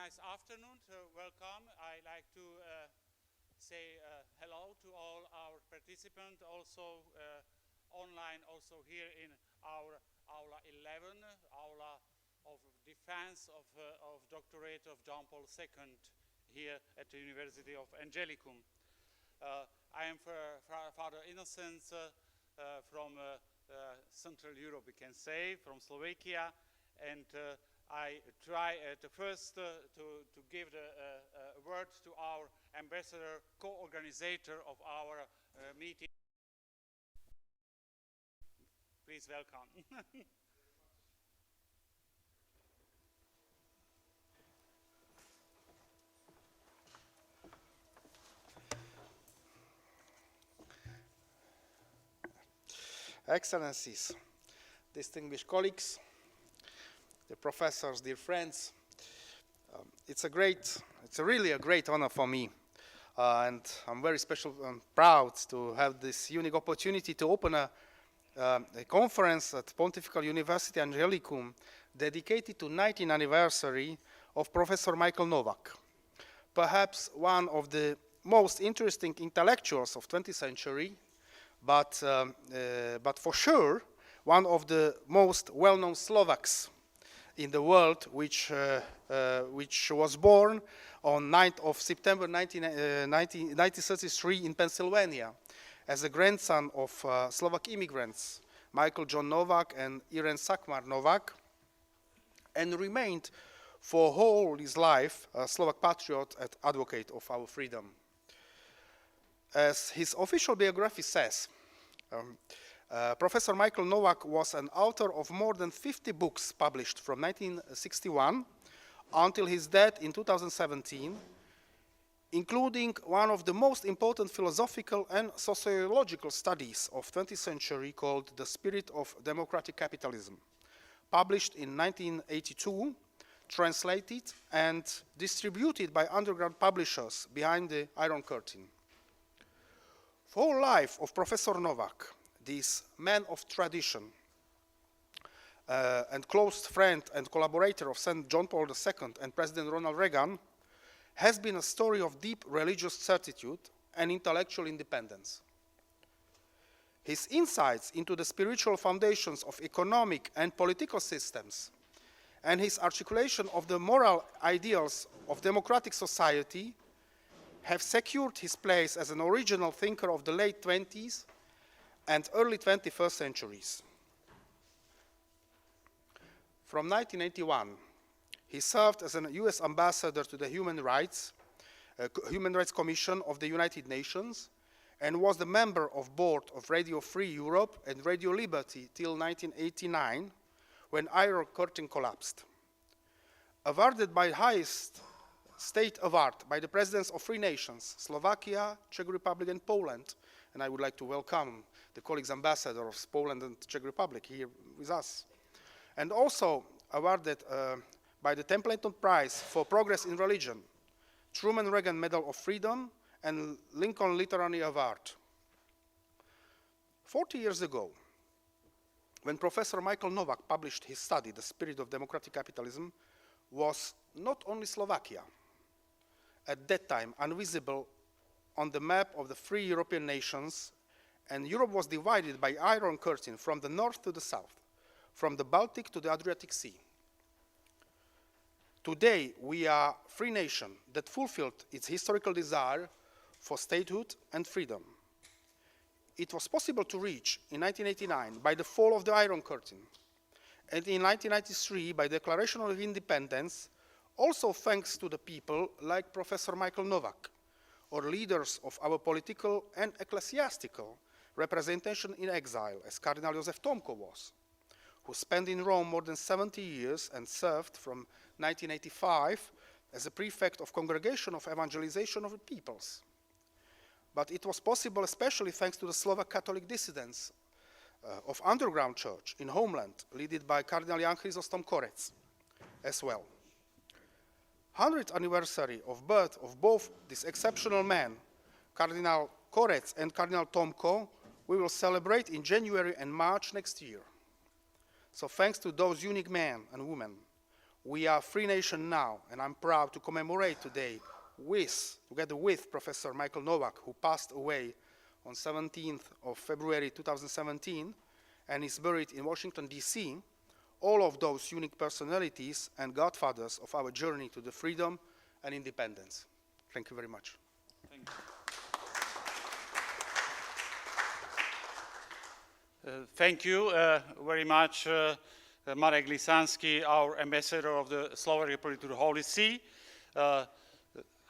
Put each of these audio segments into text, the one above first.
nice afternoon. Welcome. I like to say hello to all our participants, also online, also here in our Aula 11, Aula of Defense of Doctorate of John Paul II here at the University of Angelicum. I am Father Innocence from Central Europe, we can say, from Slovakia, and I try at first to give the word to our ambassador, co-organizer of our meeting. Please welcome. Excellencies, distinguished colleagues, the professors, dear friends, it's really a great honor for me, and I'm very proud to have this unique opportunity to open a conference at Pontifical University Angelicum dedicated to 19th anniversary of Professor Michael Novak, perhaps one of the most interesting intellectuals of 20th century, but for sure one of the most well-known Slovaks in the world, which was born on 9th of September 1933 in Pennsylvania as a grandson of Slovak immigrants, Michael John Novak and Irene Sakmar Novak, and remained for whole his life a Slovak patriot and advocate of our freedom. As his official biography says, Professor Michael Novak was an author of more than 50 books published from 1961 until his death in 2017, including one of the most important philosophical and sociological studies of 20th century called The Spirit of Democratic Capitalism, published in 1982, translated and distributed by underground publishers behind the Iron Curtain. For whole life of Professor Novak, this man of tradition and close friend and collaborator of St. John Paul II and President Ronald Reagan, has been a story of deep religious certitude and intellectual independence. His insights into the spiritual foundations of economic and political systems and his articulation of the moral ideals of democratic society have secured his place as an original thinker of the late 20th and early 21st centuries. From 1981, he served as a US ambassador to the Human Rights Commission of the United Nations and was the member of board of Radio Free Europe and Radio Liberty till 1989, when Iron Curtain collapsed. Awarded by highest state award by the presidents of three nations, Slovakia, Czech Republic, and Poland, and I would like to welcome the colleagues ambassadors of Poland and Czech Republic here with us, and also awarded by the Templeton Prize for Progress in Religion, Truman Reagan Medal of Freedom, and Lincoln Literary Award. 40 years ago, when Professor Michael Novak published his study, The Spirit of Democratic Capitalism, was not only Slovakia, at that time invisible on the map of the three European nations, and Europe was divided by Iron Curtain from the north to the south, from the Baltic to the Adriatic Sea. Today, we are a free nation that fulfilled its historical desire for statehood and freedom. It was possible to reach in 1989 by the fall of the Iron Curtain, and in 1993 by Declaration of Independence, also thanks to the people like Professor Michael Novak, or leaders of our political and ecclesiastical representation in exile, as Cardinal Joseph Tomko was, who spent in Rome more than 70 years and served from 1985 as a prefect of Congregation of Evangelization of the Peoples. But it was possible especially thanks to the Slovak Catholic dissidents of underground church in homeland, led by Cardinal Jan Chrysostom Korec as well. 100th anniversary of birth of both these exceptional men, Cardinal Korec and Cardinal Tomko, we will celebrate in January and March next year. So thanks to those unique men and women, We are a free nation now, and I'm proud to commemorate today together with Professor Michael Novak, who passed away on 17th of February 2017 and is buried in Washington, D.C., all of those unique personalities and godfathers of our journey to the freedom and independence. Thank you very much. Thank you. Thank you very much, Marek Lisanski, our ambassador of the Slovak Republic to the Holy See. I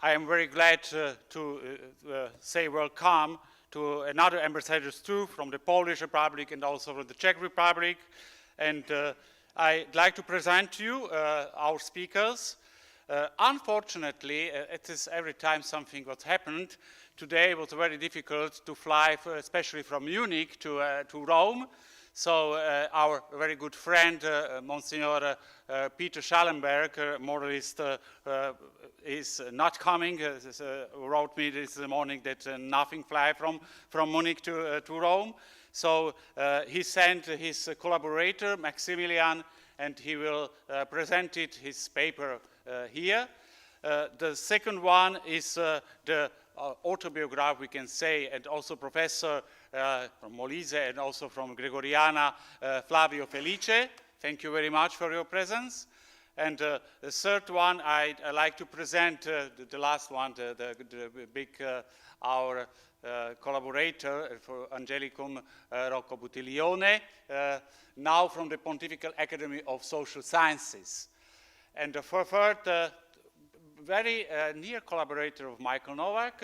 am very glad to say welcome to another ambassadors too, from the Polish Republic and also from the Czech Republic. And I'd like to present to you our speakers. Unfortunately, it is every time something what happened. Today it was very difficult to fly, especially from Munich to Rome. So our very good friend, Monsignor Peter Schallenberg, moralist, is not coming. Wrote me this morning that nothing fly from Munich to Rome. So he sent his collaborator, Maximilian, and he will present his paper here. The second one is the autobiography, we can say, and also professor from Molise and also from Gregoriana, Flavio Felice. Thank you very much for your presence. And the third one, I'd like to present the last one, the big, our collaborator for Angelicum, Rocco Buttiglione, now from the Pontifical Academy of Social Sciences. And the third, very near collaborator of Michael Novak,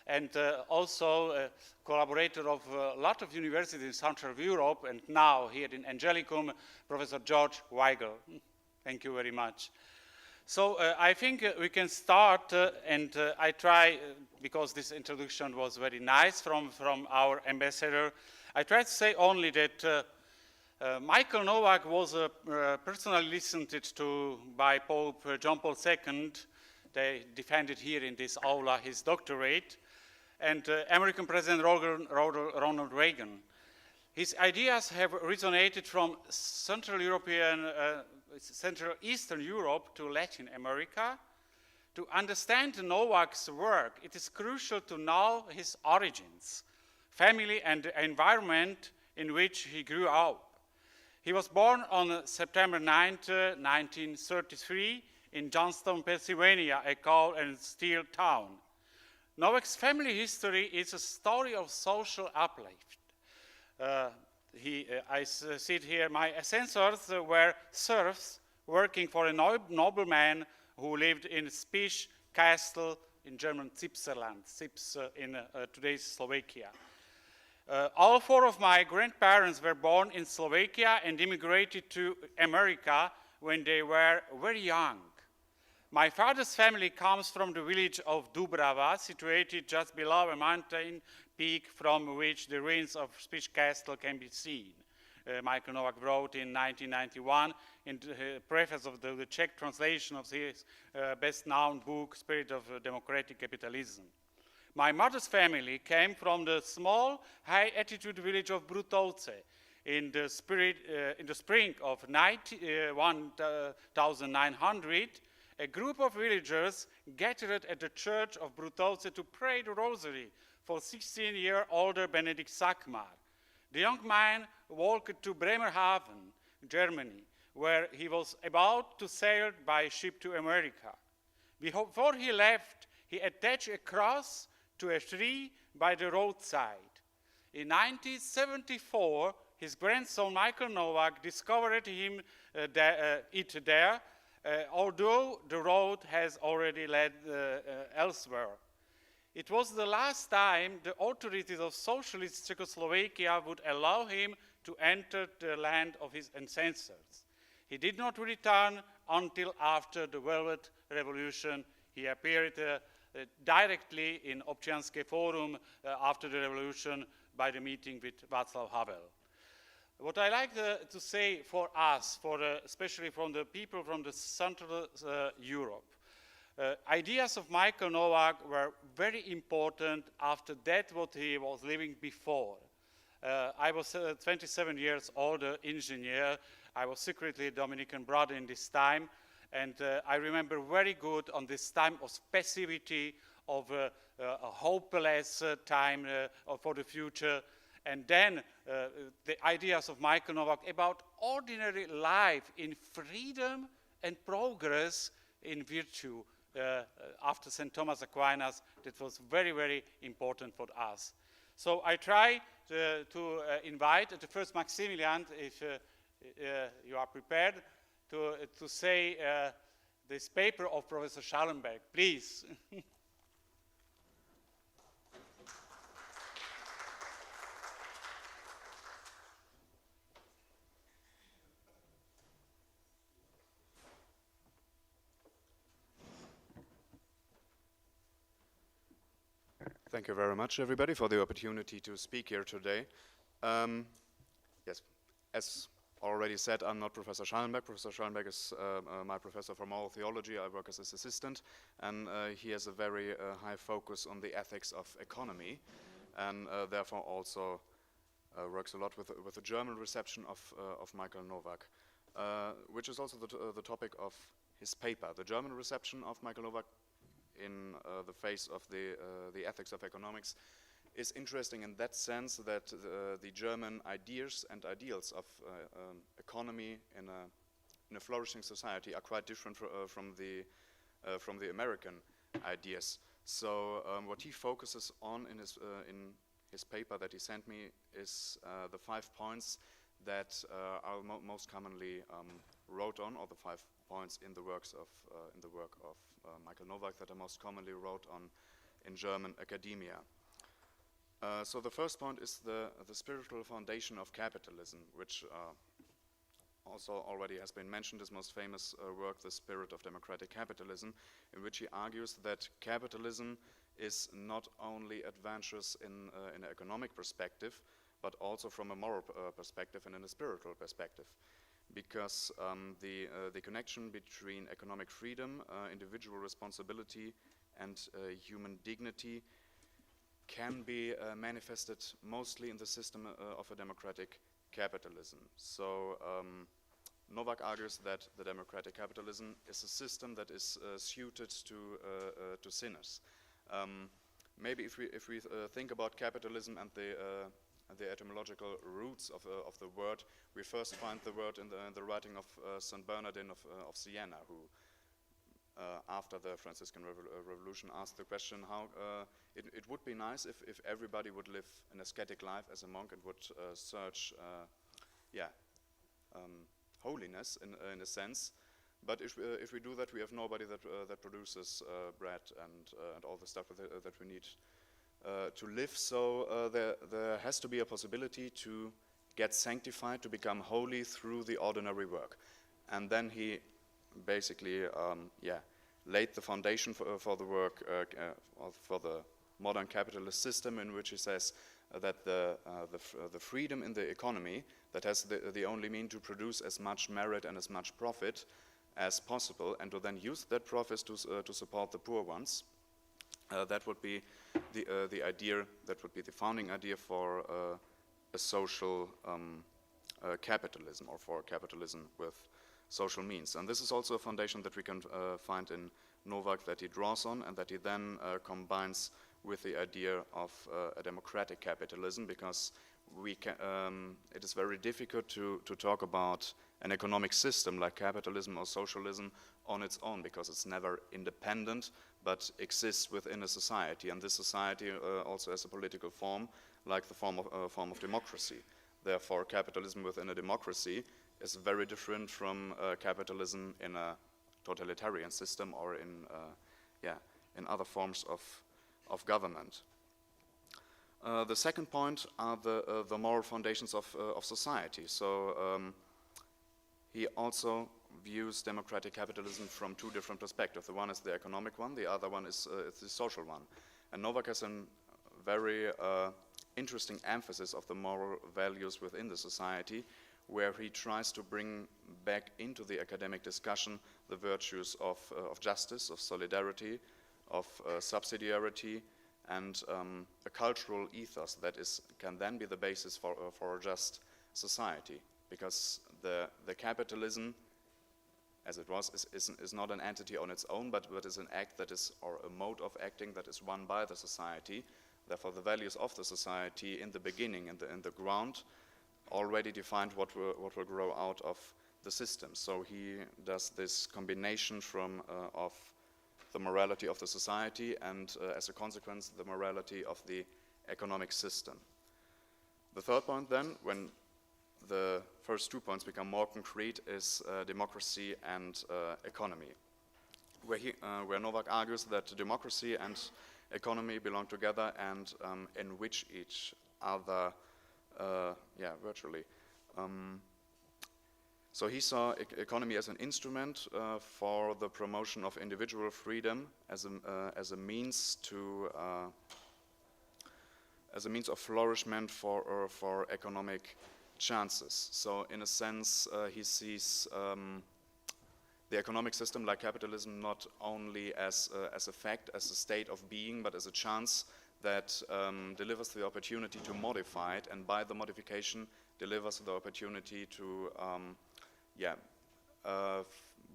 and also a collaborator of a lot of universities in Central Europe, and now here in Angelicum, Professor George Weigel. Thank you very much. So I think we can start, and I try, because this introduction was very nice from our ambassador, I try to say only that Michael Novak was personally listened to by Pope John Paul II. They defended here in this aula his doctorate, and American President Ronald Reagan. His ideas have resonated from Central Eastern Europe to Latin America. To understand Novak's work, it is crucial to know his origins, family, and the environment in which he grew up. He was born on September 9th, 1933, in Johnstown, Pennsylvania, a coal and steel town. Novak's family history is a story of social uplift. I sit here, my ancestors were serfs working for a nobleman who lived in Spiš Castle in German Zipserland, Zips in today's Slovakia. All four of my grandparents were born in Slovakia and immigrated to America when they were very young. My father's family comes from the village of Dubrava, situated just below a mountain peak from which the ruins of Spiš Castle can be seen. Michael Novak wrote in 1991 in the preface of the Czech translation of his best-known book, Spirit of Democratic Capitalism. My mother's family came from the small, high-altitude village of Brutovce. In the spring of 1900, a group of villagers gathered at the church of Brutovce to pray the rosary for 16-year-older Benedict Sackmar. The young man walked to Bremerhaven, Germany, where he was about to sail by ship to America. Before he left, he attached a cross to a tree by the roadside. In 1974, his grandson Michael Novak discovered it there, although the road has already led elsewhere. It was the last time the authorities of socialist Czechoslovakia would allow him to enter the land of his ancestors. He did not return until after the Velvet Revolution. He appeared directly in Občianske Forum after the revolution by the meeting with Václav Havel. What I like to say for us, especially from the people from the Central Europe, ideas of Michael Novak were very important after that what he was living before. I was 27 years old engineer. I was secretly a Dominican brother in this time, And I remember very good on this time of passivity, of a hopeless time for the future. And then the ideas of Michael Novak about ordinary life in freedom and progress in virtue after St. Thomas Aquinas, that was very, very important for us. So I try to invite the first Maximilian, if you are prepared, to say this paper of Professor Schallenberg, please. Thank you very much, everybody, for the opportunity to speak here today. Yes, as already said, I'm not Professor Schallenberg. Professor Schallenberg is my professor for moral theology. I work as his assistant, and he has a very high focus on the ethics of economy, and therefore also works a lot with the German reception of Michael Novak, which is also the topic of his paper. The German reception of Michael Novak in the face of the ethics of economics is interesting in that sense that the German ideas and ideals of economy in a flourishing society are quite different from the American ideas. So what he focuses on in his paper that he sent me is the 5 points that are most commonly wrote on, or the 5 points in the work of Michael Novak that are most commonly wrote on in German academia. So the first point is the spiritual foundation of capitalism, which also already has been mentioned, his most famous work, The Spirit of Democratic Capitalism, in which he argues that capitalism is not only advantageous in an economic perspective, but also from a moral perspective and in a spiritual perspective. Because the connection between economic freedom, individual responsibility, and human dignity can be manifested mostly in the system of a democratic capitalism. So Novak argues that the democratic capitalism is a system that is suited to sinners. Maybe if we think about capitalism and the etymological roots of the word, we first find the word in the writing of St. Bernardine of Siena, who after the Franciscan Revolution asked the question how it would be nice if everybody would live an ascetic life as a monk and would search holiness in a sense. But if we do that, we have nobody that produces bread and all the stuff that we need to live. So there has to be a possibility to get sanctified, to become holy through the ordinary work. And then he basically laid the foundation for the work for the modern capitalist system, in which he says that the freedom in the economy that has the only mean to produce as much merit and as much profit as possible, and to then use that profits to support the poor ones. That would be the idea. That would be the founding idea for a social capitalism, or for capitalism with social means. And this is also a foundation that we can find in Novak, that he draws on, and that he then combines with the idea of a democratic capitalism, because it is very difficult to talk about an economic system like capitalism or socialism on its own, because it's never independent but exists within a society, and this society also has a political form, like the form of democracy. Therefore, capitalism within a democracy is very different from capitalism in a totalitarian system or in other forms of government. The second point are the moral foundations of society. So he also views democratic capitalism from two different perspectives. The one is the economic one, the other one is the social one. And Novak has a very interesting emphasis of the moral values within the society, where he tries to bring back into the academic discussion the virtues of justice, of solidarity, of subsidiarity, and a cultural ethos that can then be the basis for a just society. Because the capitalism as it was, is not an entity on its own, but is an act that is, or a mode of acting that is run by the society. Therefore, the values of the society in the beginning, in the ground, already defined what will grow out of the system. So he does this combination of the morality of the society and, as a consequence, the morality of the economic system. The third point then, when the first 2 points become more concrete, is democracy and economy, where Novak argues that democracy and economy belong together and enrich each other, virtually. So he saw economy as an instrument for the promotion of individual freedom, as a means of flourishment for economic chances. So in a sense, he sees the economic system, like capitalism, not only as a fact, as a state of being, but as a chance that delivers the opportunity to modify it, and by the modification delivers the opportunity to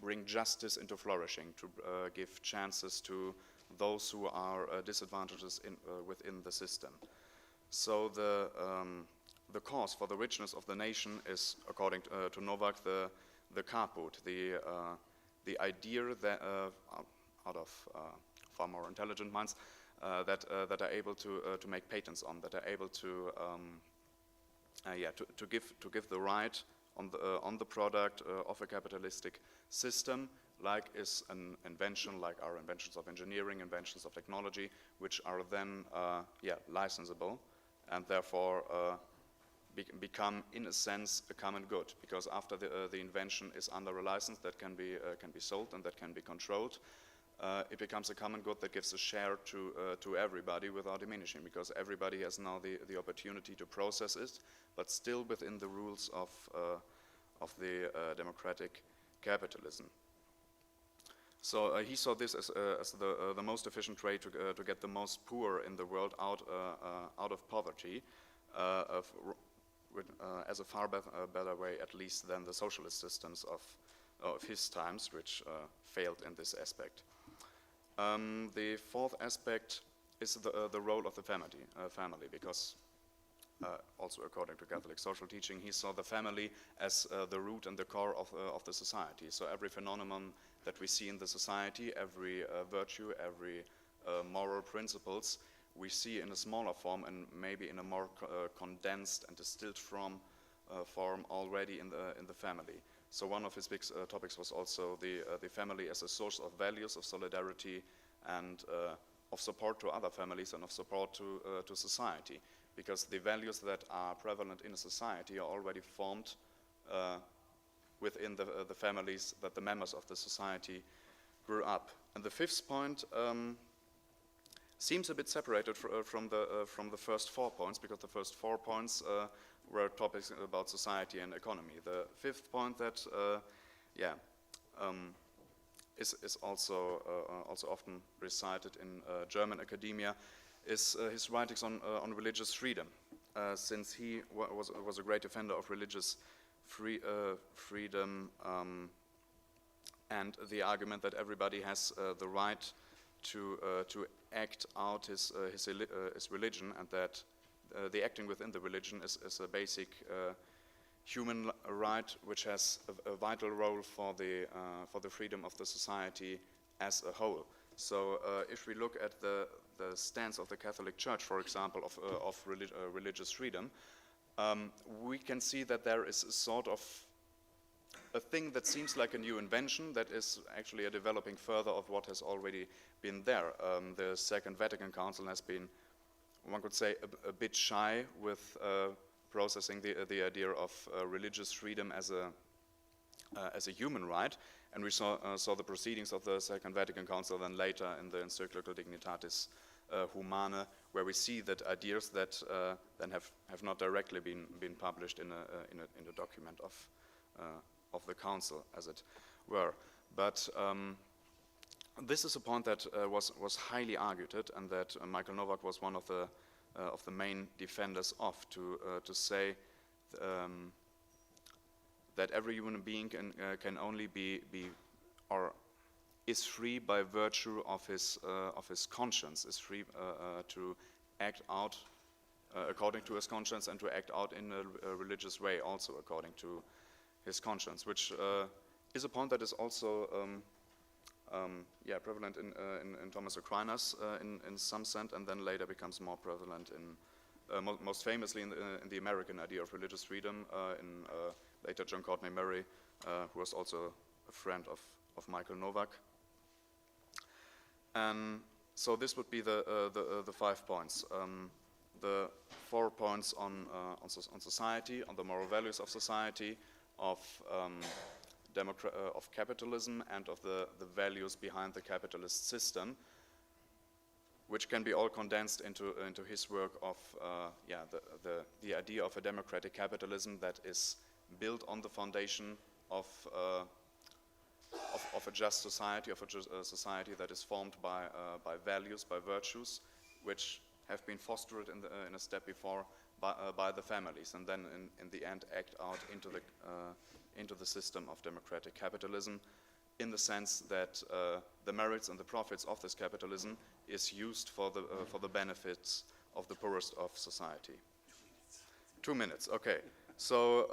bring justice into flourishing, to give chances to those who are disadvantaged within the system. So the cause for the richness of the nation is, according to Novak, the caput, the idea that out of far more intelligent minds that are able to make patents on, that are able to give the right on the product of a capitalistic system, like is an invention, like our inventions of engineering, inventions of technology, which are then licensable, and therefore become, in a sense, a common good, because after the invention is under a license that can be sold and that can be controlled, it becomes a common good that gives a share to everybody without diminishing, because everybody has now the opportunity to process it, but still within the rules of the democratic capitalism. So he saw this as the most efficient way to get the most poor in the world out of poverty, as a far better way, at least, than the socialist systems of his times, which failed in this aspect. The fourth aspect is the role of the family, because also according to Catholic social teaching, he saw the family as the root and the core of the society. So every phenomenon that we see in the society, every virtue, every moral principles, we see in a smaller form and maybe in a more condensed and distilled form already in the family. So one of his big topics was also the family as a source of values, of solidarity, and of support to other families and of support to society, because the values that are prevalent in a society are already formed within the families that the members of the society grew up. And the fifth point seems a bit separated from the first 4 points, because the first 4 points were topics about society and economy. The fifth point that is also often recited in German academia is his writings on religious freedom, since he was a great defender of religious freedom and the argument that everybody has the right to act out his religion, and that the acting within the religion is a basic human right, which has a vital role for the freedom of the society as a whole. So if we look at the stance of the Catholic Church, for example, of religious freedom, we can see that there is a sort of a thing that seems like a new invention that is actually a developing further of what has already been there. The Second Vatican Council has been, one could say, a bit shy with processing the idea of religious freedom as a human right, and we saw the proceedings of the Second Vatican Council then later in the encyclical Dignitatis Humanae, where we see that ideas that then have not directly been published in a document of the council, as it were. But this is a point that was highly argued, and that Michael Novak was one of the main defenders of, to say that every human being can only be or is free by virtue of his conscience, is free to act out according to his conscience and to act out in a religious way also according to his conscience, which is a point that is also prevalent in Thomas Aquinas in some sense, and then later becomes more prevalent in most famously in the American idea of religious freedom in later John Courtney Murray, who was also a friend of Michael Novak. And so this would be the 5 points. The 4 points on society, on the moral values of society, of capitalism, and of the values behind the capitalist system, which can be all condensed into his work of the idea of a democratic capitalism that is built on the foundation of a just society, of a society that is formed by values, by virtues, which have been fostered in a step before by the families, and then in the end act out into the system of democratic capitalism, in the sense that the merits and the profits of this capitalism is used for the benefits of the poorest of society. 2 minutes, okay. So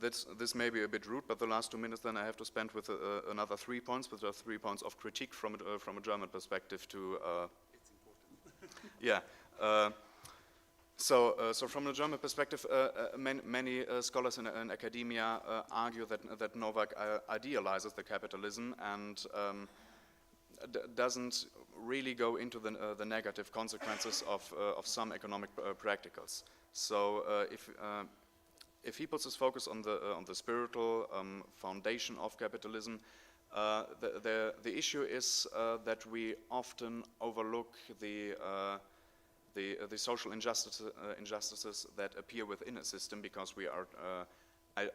this may be a bit rude, but the last 2 minutes then I have to spend with another 3 points, which are 3 points of critique from a German perspective to. It's important. Yeah. So from a German perspective, many scholars in academia argue that Novak idealizes the capitalism and doesn't really go into the negative consequences of some economic practicals. So if he puts his focus on the spiritual foundation of capitalism, the issue is that we often overlook the social injustices that appear within a system, because we are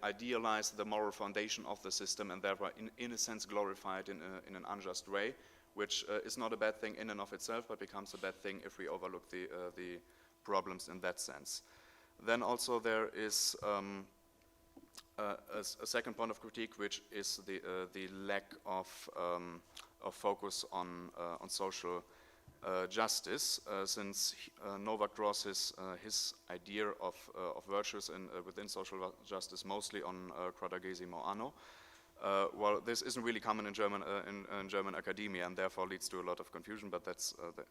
idealize the moral foundation of the system and thereby in a sense glorify it in an unjust way, which is not a bad thing in and of itself, but becomes a bad thing if we overlook the problems in that sense. Then also there is a second point of critique, which is the lack of focus on social justice, since Novak draws his idea of virtues within social justice mostly on quadragesimo anno. Well, this isn't really common in German academia, and therefore leads to a lot of confusion. But that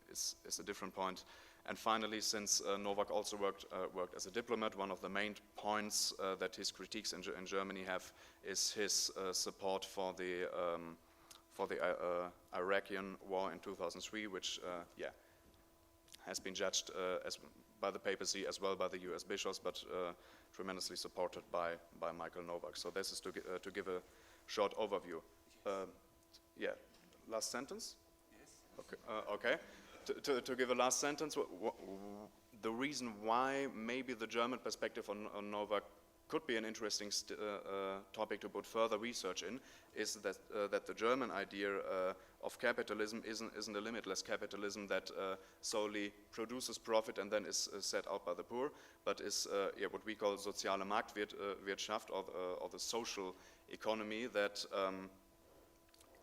is a different point. And finally, since Novak also worked as a diplomat, one of the main points that his critiques in Germany have is his support for the Iraqian war in 2003, which has been judged by the papacy as well by the U.S. bishops, but tremendously supported by Michael Novak. So this is to give a short overview. Last sentence? Yes. Okay. To give a last sentence, the reason why maybe the German perspective on Novak could be an interesting topic to put further research in is that the German idea of capitalism isn't a limitless capitalism that solely produces profit and then is set out by the poor, but is what we call sociale Marktwirtschaft, or the social economy that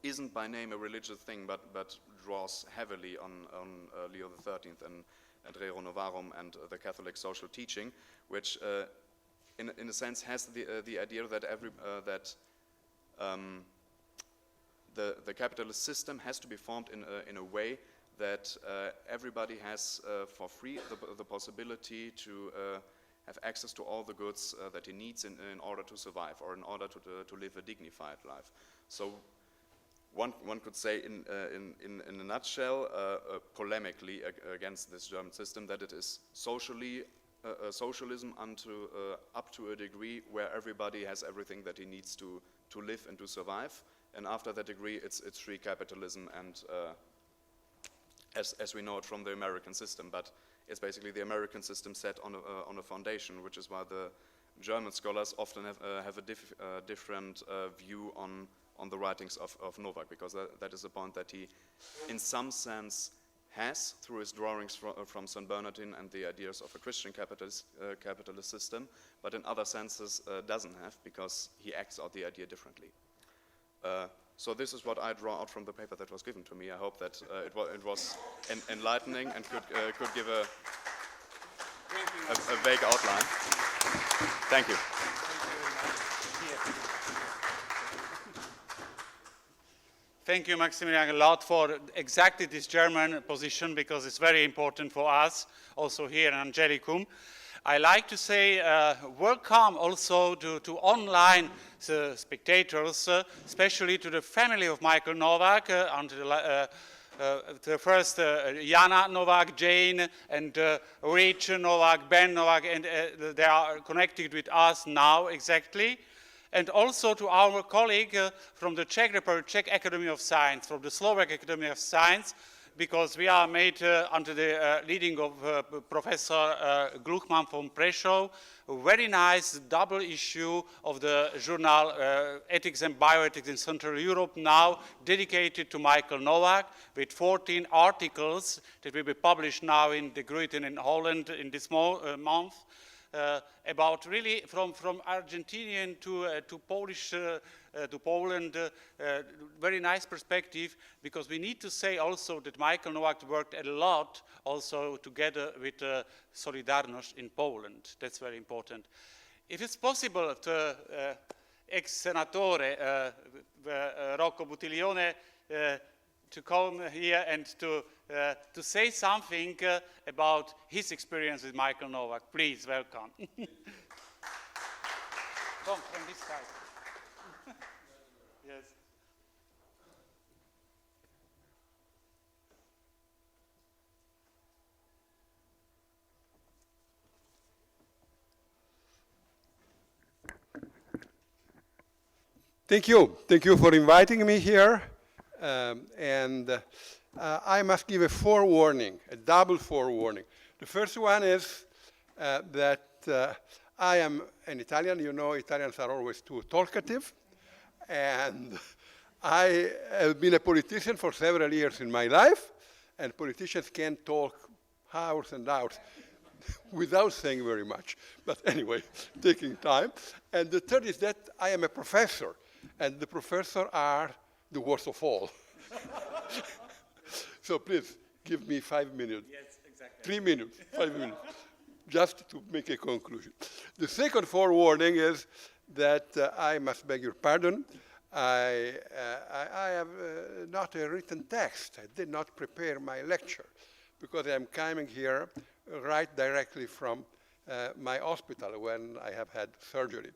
isn't by name a religious thing, but draws heavily on Leo XIII and Rerum Novarum and the Catholic social teaching, which in a sense has the idea that the capitalist system has to be formed in a way that everybody has for free the possibility to have access to all the goods that he needs in order to survive, or in order to live a dignified life. So one could say in a nutshell, polemically against this German system, that it is socialism up to a degree where everybody has everything that he needs to live and to survive, and after that degree it's free capitalism, and as we know it from the American system, but it's basically the American system set on a foundation, which is why the German scholars often have a different view on the writings of Novak, because that is a point that he in some sense has through his drawings from St. Bernardine and the ideas of a Christian capitalist system, but in other senses doesn't have, because he acts out the idea differently. So this is what I draw out from the paper that was given to me. I hope that it was enlightening and could give a vague outline. Thank you. Thank you, Maximilian, a lot for exactly this German position, because it's very important for us, also here in Angelicum. I like to say welcome also to online spectators, especially to the family of Michael Novak, and the first Jana Novak, Jane, and Rich Novak, Ben Novak, and they are connected with us now exactly. And also to our colleague from the Czech Republic, Czech Academy of Science, from the Slovak Academy of Science, because we are made under the leading of Professor Gluchman from Prešov, a very nice double issue of the journal Ethics and Bioethics in Central Europe, now dedicated to Michael Novak, with 14 articles that will be published now in the Gruiten in Holland in this month. About really from Argentinian to Polish to Poland, very nice perspective, because we need to say also that Michael Novak worked a lot also together with Solidarność in Poland. That's very important. If it's possible, ex-senatore Rocco Buttiglione to come here and to say something about his experience with Michael Novak. Please, welcome. Come from this side. Yes. Thank you. Thank you for inviting me here. I must give a forewarning, a double forewarning. The first one is that I am an Italian. You know, Italians are always too talkative. And I have been a politician for several years in my life, and politicians can talk hours and hours without saying very much. But anyway, taking time. And the third is that I am a professor, and the professors are the worst of all. So please, give me 5 minutes. Yes, exactly. 3 minutes, 5 minutes, just to make a conclusion. The second forewarning is that I must beg your pardon. I have not a written text. I did not prepare my lecture, because I'm coming here right directly from my hospital when I have had surgery,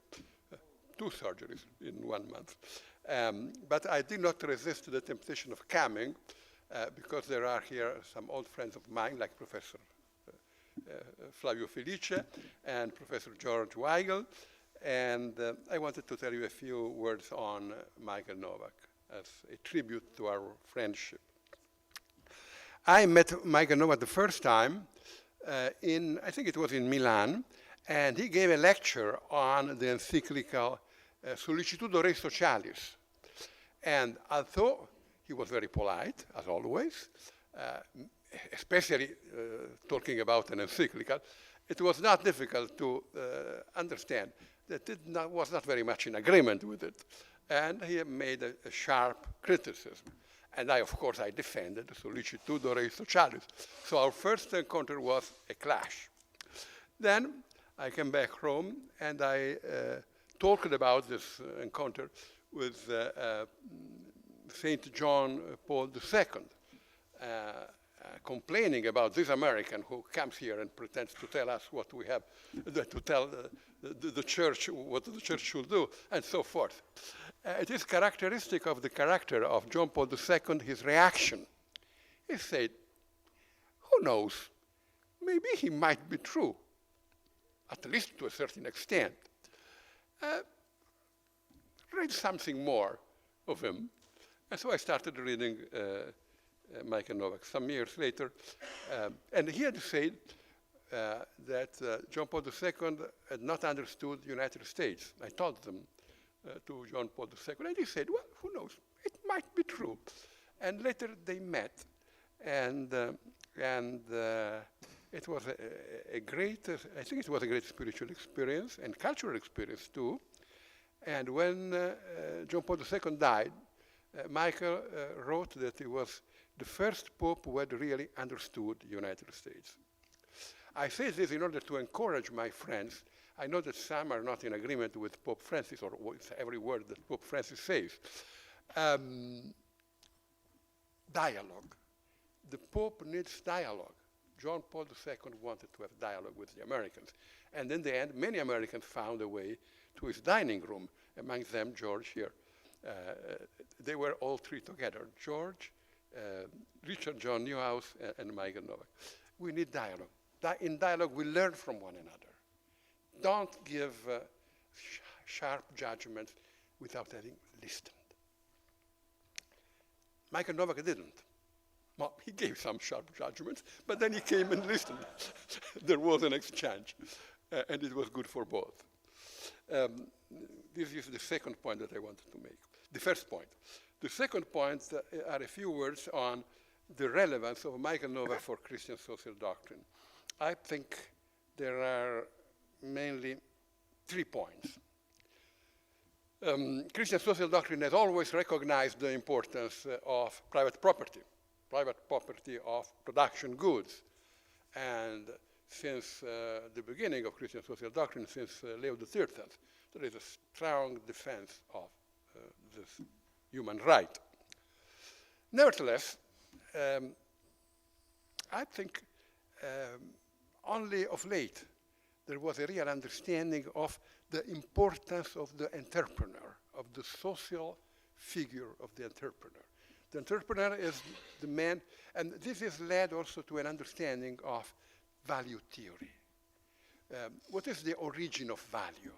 2 surgeries in 1 month. But I did not resist the temptation of coming, because there are here some old friends of mine, like Professor Flavio Felice and Professor George Weigel, and I wanted to tell you a few words on Michael Novak as a tribute to our friendship. I met Michael Novak the first time I think it was in Milan, and he gave a lecture on the encyclical Sollicitudo Rei Socialis. And although he was very polite, as always, especially talking about an encyclical, it was not difficult to understand that it was not very much in agreement with it. And he made a sharp criticism. And I, of course, I defended Sollicitudo Rei Socialis. So our first encounter was a clash. Then I came back home, and I talked about this encounter with St. John Paul II, complaining about this American who comes here and pretends to tell us what we have, to tell the church what the church should do, and so forth. It is characteristic of the character of John Paul II, his reaction. He said, who knows, maybe he might be true, at least to a certain extent. Read something more of him. And so I started reading Michael Novak some years later. And he had said that John Paul II had not understood the United States. I told them to John Paul II, and he said, well, who knows? It might be true. And later they met, and it was a great, I think it was a great spiritual experience and cultural experience too. And when John Paul II died, Michael wrote that he was the first pope who had really understood the United States. I say this in order to encourage my friends. I know that some are not in agreement with Pope Francis or with every word that Pope Francis says. Dialogue. The Pope needs dialogue. John Paul II wanted to have dialogue with the Americans. And in the end, many Americans found a way to his dining room, among them George here. They were all three together, George, Richard John Newhouse, and Michael Novak. We need dialogue. In dialogue, we learn from one another. Don't give sharp judgments without having listened. Michael Novak didn't. Well, he gave some sharp judgments, but then he came and listened. There was an exchange, and it was good for both. This is the second point that I wanted to make. The first point. The second point are a few words on the relevance of Michael Novak for Christian social doctrine. I think there are mainly 3 points. Christian social doctrine has always recognized the importance of private property of production goods. And since the beginning of Christian social doctrine, since Leo XIII, there is a strong defense of this human right. Nevertheless, I think only of late there was a real understanding of the importance of the entrepreneur, of the social figure of the entrepreneur. The entrepreneur is the man, and this has led also to an understanding of value theory. What is the origin of value?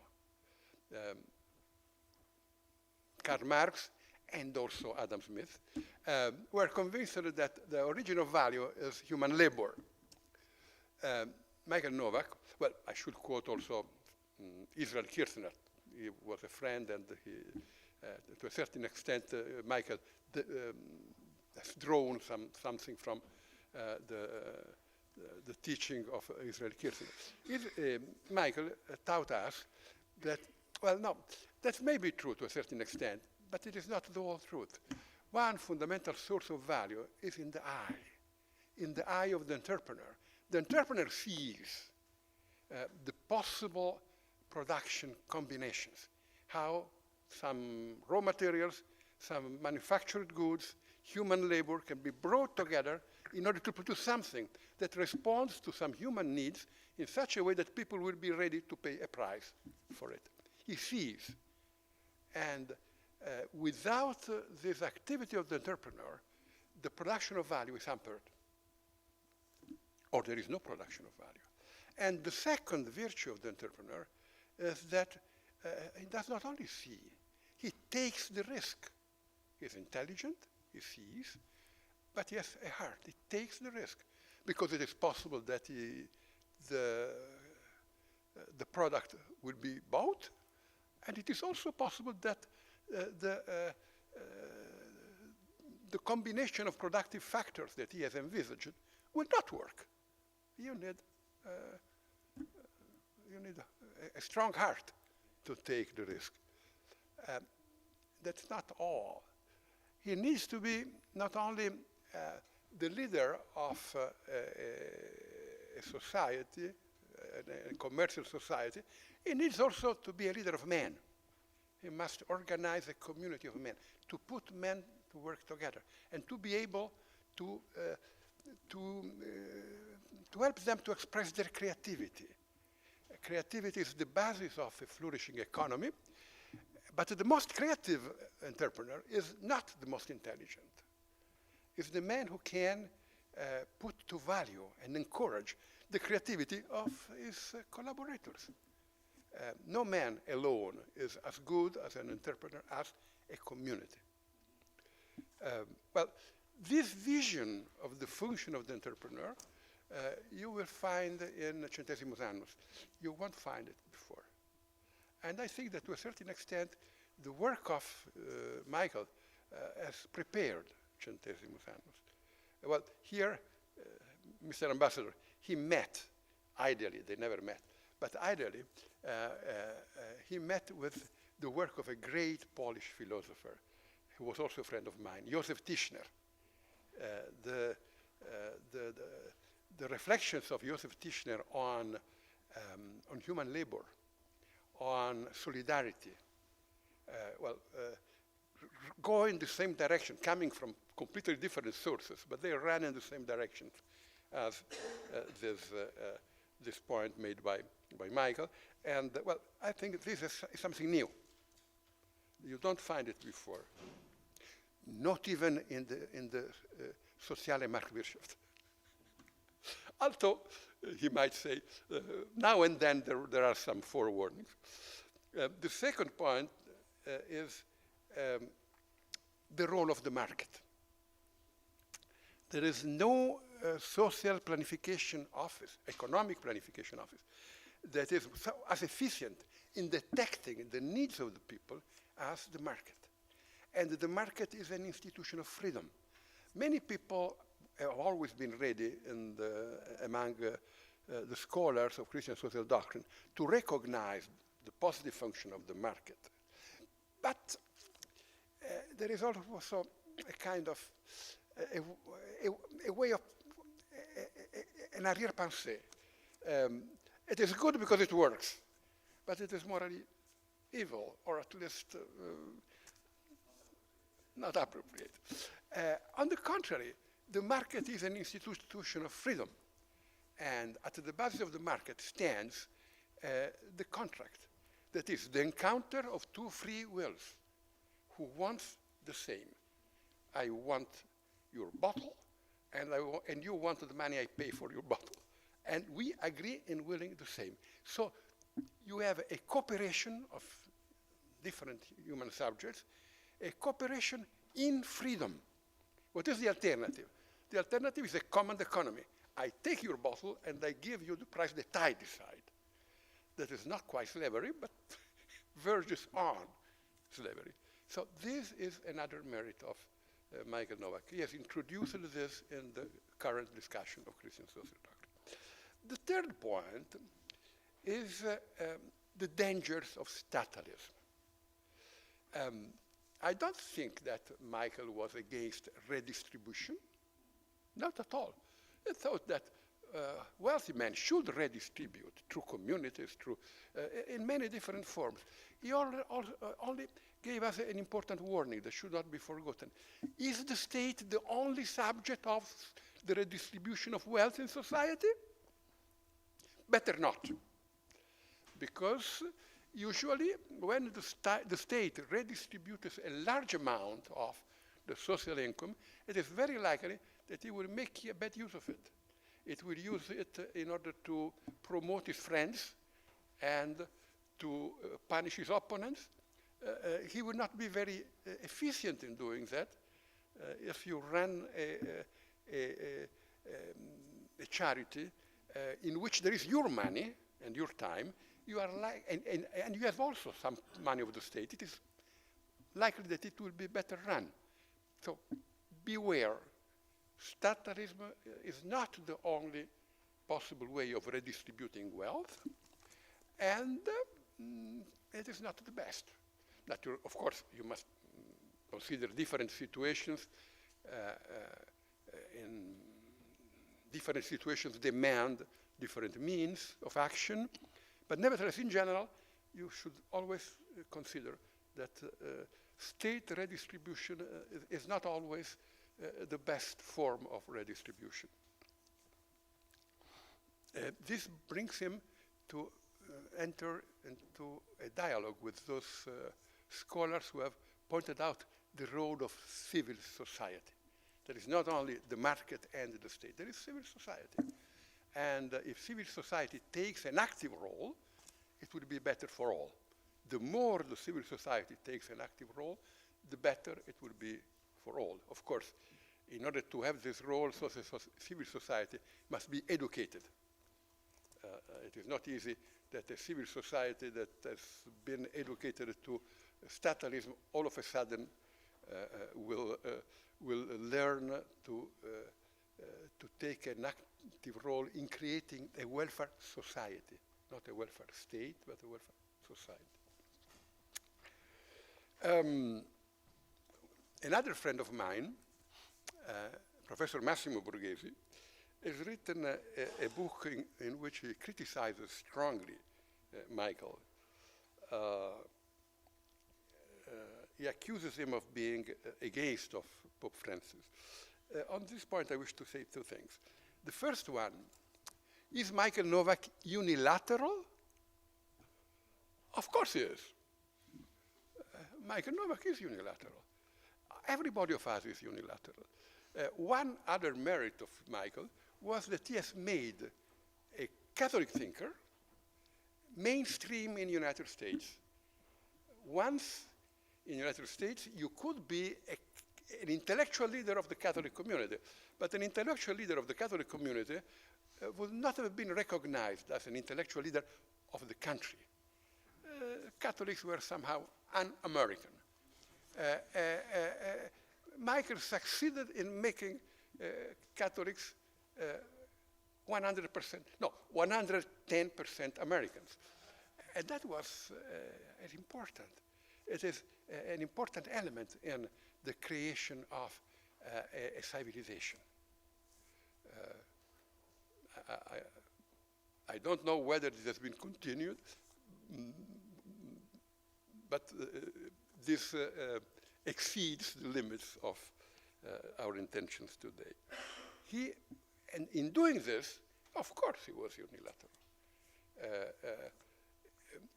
Karl Marx and also Adam Smith were convinced that the origin of value is human labor. Michael Novak, well, I should quote also Israel Kirzner. He was a friend, and he, to a certain extent, Michael has drawn something from the teaching of Israel Kirzner. Michael taught us that, well, no, that may be true to a certain extent, but it is not the whole truth. One fundamental source of value is in the eye of the entrepreneur. The entrepreneur sees the possible production combinations, how some raw materials, some manufactured goods, human labor can be brought together in order to produce something that responds to some human needs in such a way that people will be ready to pay a price for it. He sees. And without this activity of the entrepreneur, the production of value is hampered, or there is no production of value. And the second virtue of the entrepreneur is that he does not only see, he takes the risk. He's intelligent, he sees, but he has a heart. He takes the risk because it is possible that the product will be bought, and it is also possible that the combination of productive factors that he has envisaged will not work. You need a strong heart to take the risk. That's not all. He needs to be not only the leader of a society, a commercial society, he needs also to be a leader of men. He must organize a community of men, to put men to work together, and to be able to help them to express their creativity. Creativity is the basis of a flourishing economy, but the most creative entrepreneur is not the most intelligent. It's the man who can put to value and encourage the creativity of his collaborators. No man alone is as good as an entrepreneur as a community. Well, this vision of the function of the entrepreneur you will find in Centesimus Annus. You won't find it before. And I think that to a certain extent, the work of Michael has prepared Centesimus Annus. Well, here, Mr. Ambassador, he met, ideally, they never met, but ideally, he met with the work of a great Polish philosopher who was also a friend of mine, Józef Tischner. The reflections of Józef Tischner on human labor, on solidarity, go in the same direction, coming from completely different sources, but they ran in the same direction as this point made by Michael. And well, I think this is something new. You don't find it before, not even in the sociale Marktwirtschaft. Although he might say, now and then there are some forewarnings. The second point is the role of the market. There is no social planification office, economic planification office, that is as efficient in detecting the needs of the people as the market. And the market is an institution of freedom. Many people have always been ready among the scholars of Christian social doctrine to recognize the positive function of the market. But there is also a kind of a way of an arrière-pensée. It is good because it works, but it is morally evil, or at least not appropriate. On the contrary, the market is an institution of freedom, and at the basis of the market stands the contract. That is the encounter of two free wills who want the same. I want your bottle, and you want the money I pay for your bottle. And we agree in willing the same. So you have a cooperation of different human subjects, a cooperation in freedom. What is the alternative? The alternative is a common economy. I take your bottle and I give you the price that I decide. That is not quite slavery, but verges on slavery. So this is another merit of Michael Novak. He has introduced this in the current discussion of Christian social doctrine. The third point is the dangers of statalism. I don't think that Michael was against redistribution, not at all. He thought that wealthy men should redistribute through communities, in many different forms. He only gave us an important warning that should not be forgotten. Is the state the only subject of the redistribution of wealth in society? Better not. Because usually when the state redistributes a large amount of the social income, it is very likely that it will make a bad use of it. It will use it in order to promote his friends and to punish his opponents. He will not be very efficient in doing that. If you run a charity in which there is your money and your time, you are and you have also some money of the state, it is likely that it will be better run. So beware. Statalism is not the only possible way of redistributing wealth, and it is not the best. Of course, you must consider different situations. In different situations demand different means of action, but nevertheless, in general, you should always consider that state redistribution is not always the best form of redistribution. This brings him to enter into a dialogue with those scholars who have pointed out the role of civil society. There is not only the market and the state, there is civil society. And if civil society takes an active role, it will be better for all. The more the civil society takes an active role, the better it will be for all. Of course, in order to have this role, civil society must be educated. It is not easy that a civil society that has been educated to statalism all of a sudden will learn to to take an active role in creating a welfare society, not a welfare state, but a welfare society. Another friend of mine, Professor Massimo Borghesi, has written a book in which he criticizes strongly Michael. He accuses him of being against of Pope Francis. On this point, I wish to say two things. The first one, is Michael Novak unilateral? Of course he is. Michael Novak is unilateral. Everybody of us is unilateral. One other merit of Michael was that he has made a Catholic thinker mainstream in the United States. Once in the United States, you could be an intellectual leader of the Catholic community, but an intellectual leader of the Catholic community would not have been recognized as an intellectual leader of the country. Catholics were somehow un-American. Michael succeeded in making Catholics 110% Americans. And that was important. It is an important element in the creation of a civilization. I don't know whether it has been continued, but this exceeds the limits of our intentions today. And in doing this, of course he was unilateral.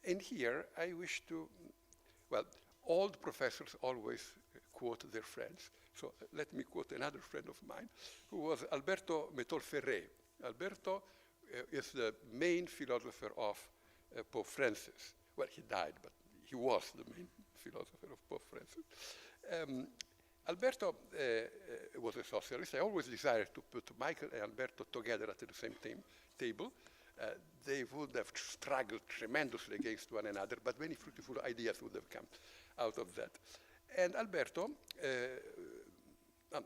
And here I wish to, well, old professors always quote their friends. So let me quote another friend of mine, who was Alberto Metol-Ferré. Alberto is the main philosopher of Pope Francis. Well, he died, but he was the main philosopher of Pope Francis. Alberto was a socialist. I always desired to put Michael and Alberto together at the same table. They would have struggled tremendously against one another, but many fruitful ideas would have come out of that. And Alberto,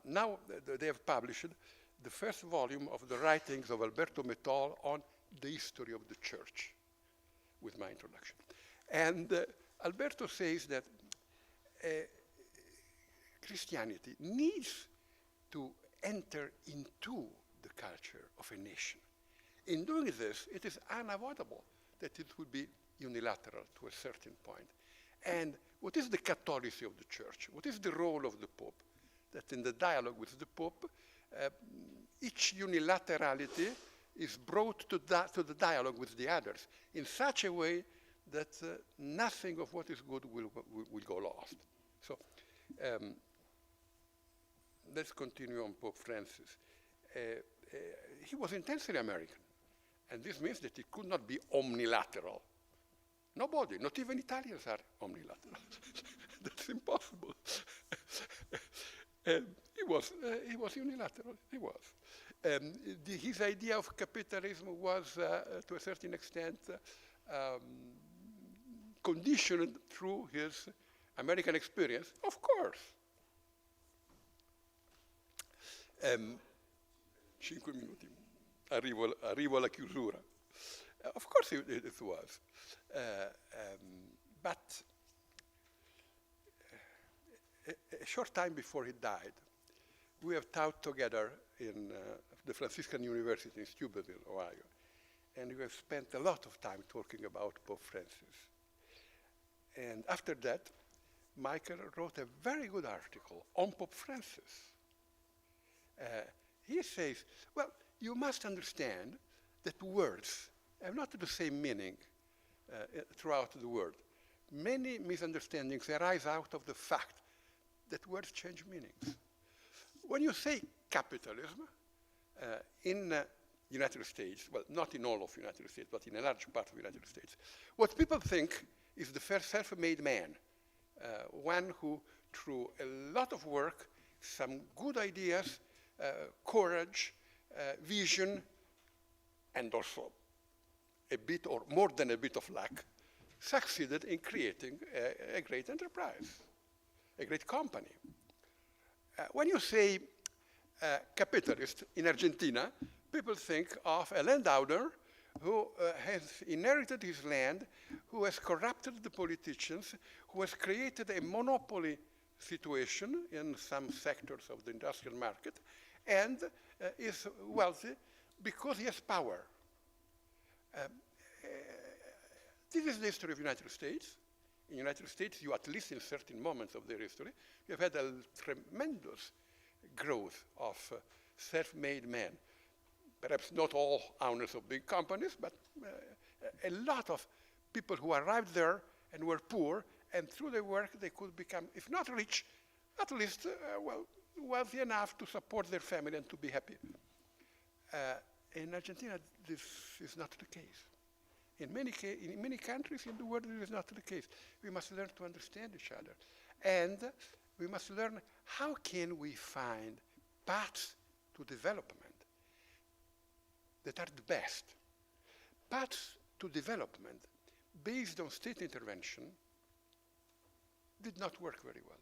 now they have published the first volume of the writings of Alberto Metol on the history of the church, with my introduction. And Alberto says that Christianity needs to enter into the culture of a nation. In doing this, it is unavoidable that it will be unilateral to a certain point. And what is the Catholicism of the Church? What is the role of the Pope? That in the dialogue with the Pope, each unilaterality is brought to the dialogue with the others in such a way that nothing of what is good will go lost. So let's continue on Pope Francis. He was intensely American, and this means that he could not be omnilateral. Nobody, not even Italians are omnilateral. That's impossible. He was unilateral, he was. His idea of capitalism was, to a certain extent, conditioned through his American experience, of course. 5 minuti, arrivo alla chiusura. Of course it was. But a short time before he died, we have taught together in the Franciscan University in Steubenville, Ohio. And we have spent a lot of time talking about Pope Francis. And after that, Michael wrote a very good article on Pope Francis. He says, well, you must understand that words have not the same meaning throughout the world. Many misunderstandings arise out of the fact that words change meanings. When you say capitalism in the United States, well, not in all of the United States, but in a large part of the United States, what people think is the first self-made man, one who, through a lot of work, some good ideas, courage, vision, and also a bit or more than a bit of luck, succeeded in creating a great enterprise, a great company. When you say capitalist in Argentina, people think of a landowner who has inherited his land, who has corrupted the politicians, who has created a monopoly situation in some sectors of the industrial market, and is wealthy because he has power. This is the history of the United States. In the United States, you, at least in certain moments of their history, you have had a tremendous growth of self-made men. Perhaps not all owners of big companies, but a lot of people who arrived there and were poor, and through their work they could become, if not rich, at least well, wealthy enough to support their family and to be happy. In Argentina, this is not the case. In many countries in the world, this is not the case. We must learn to understand each other. And we must learn how can we find paths to development that are the best. Paths to development based on state intervention did not work very well.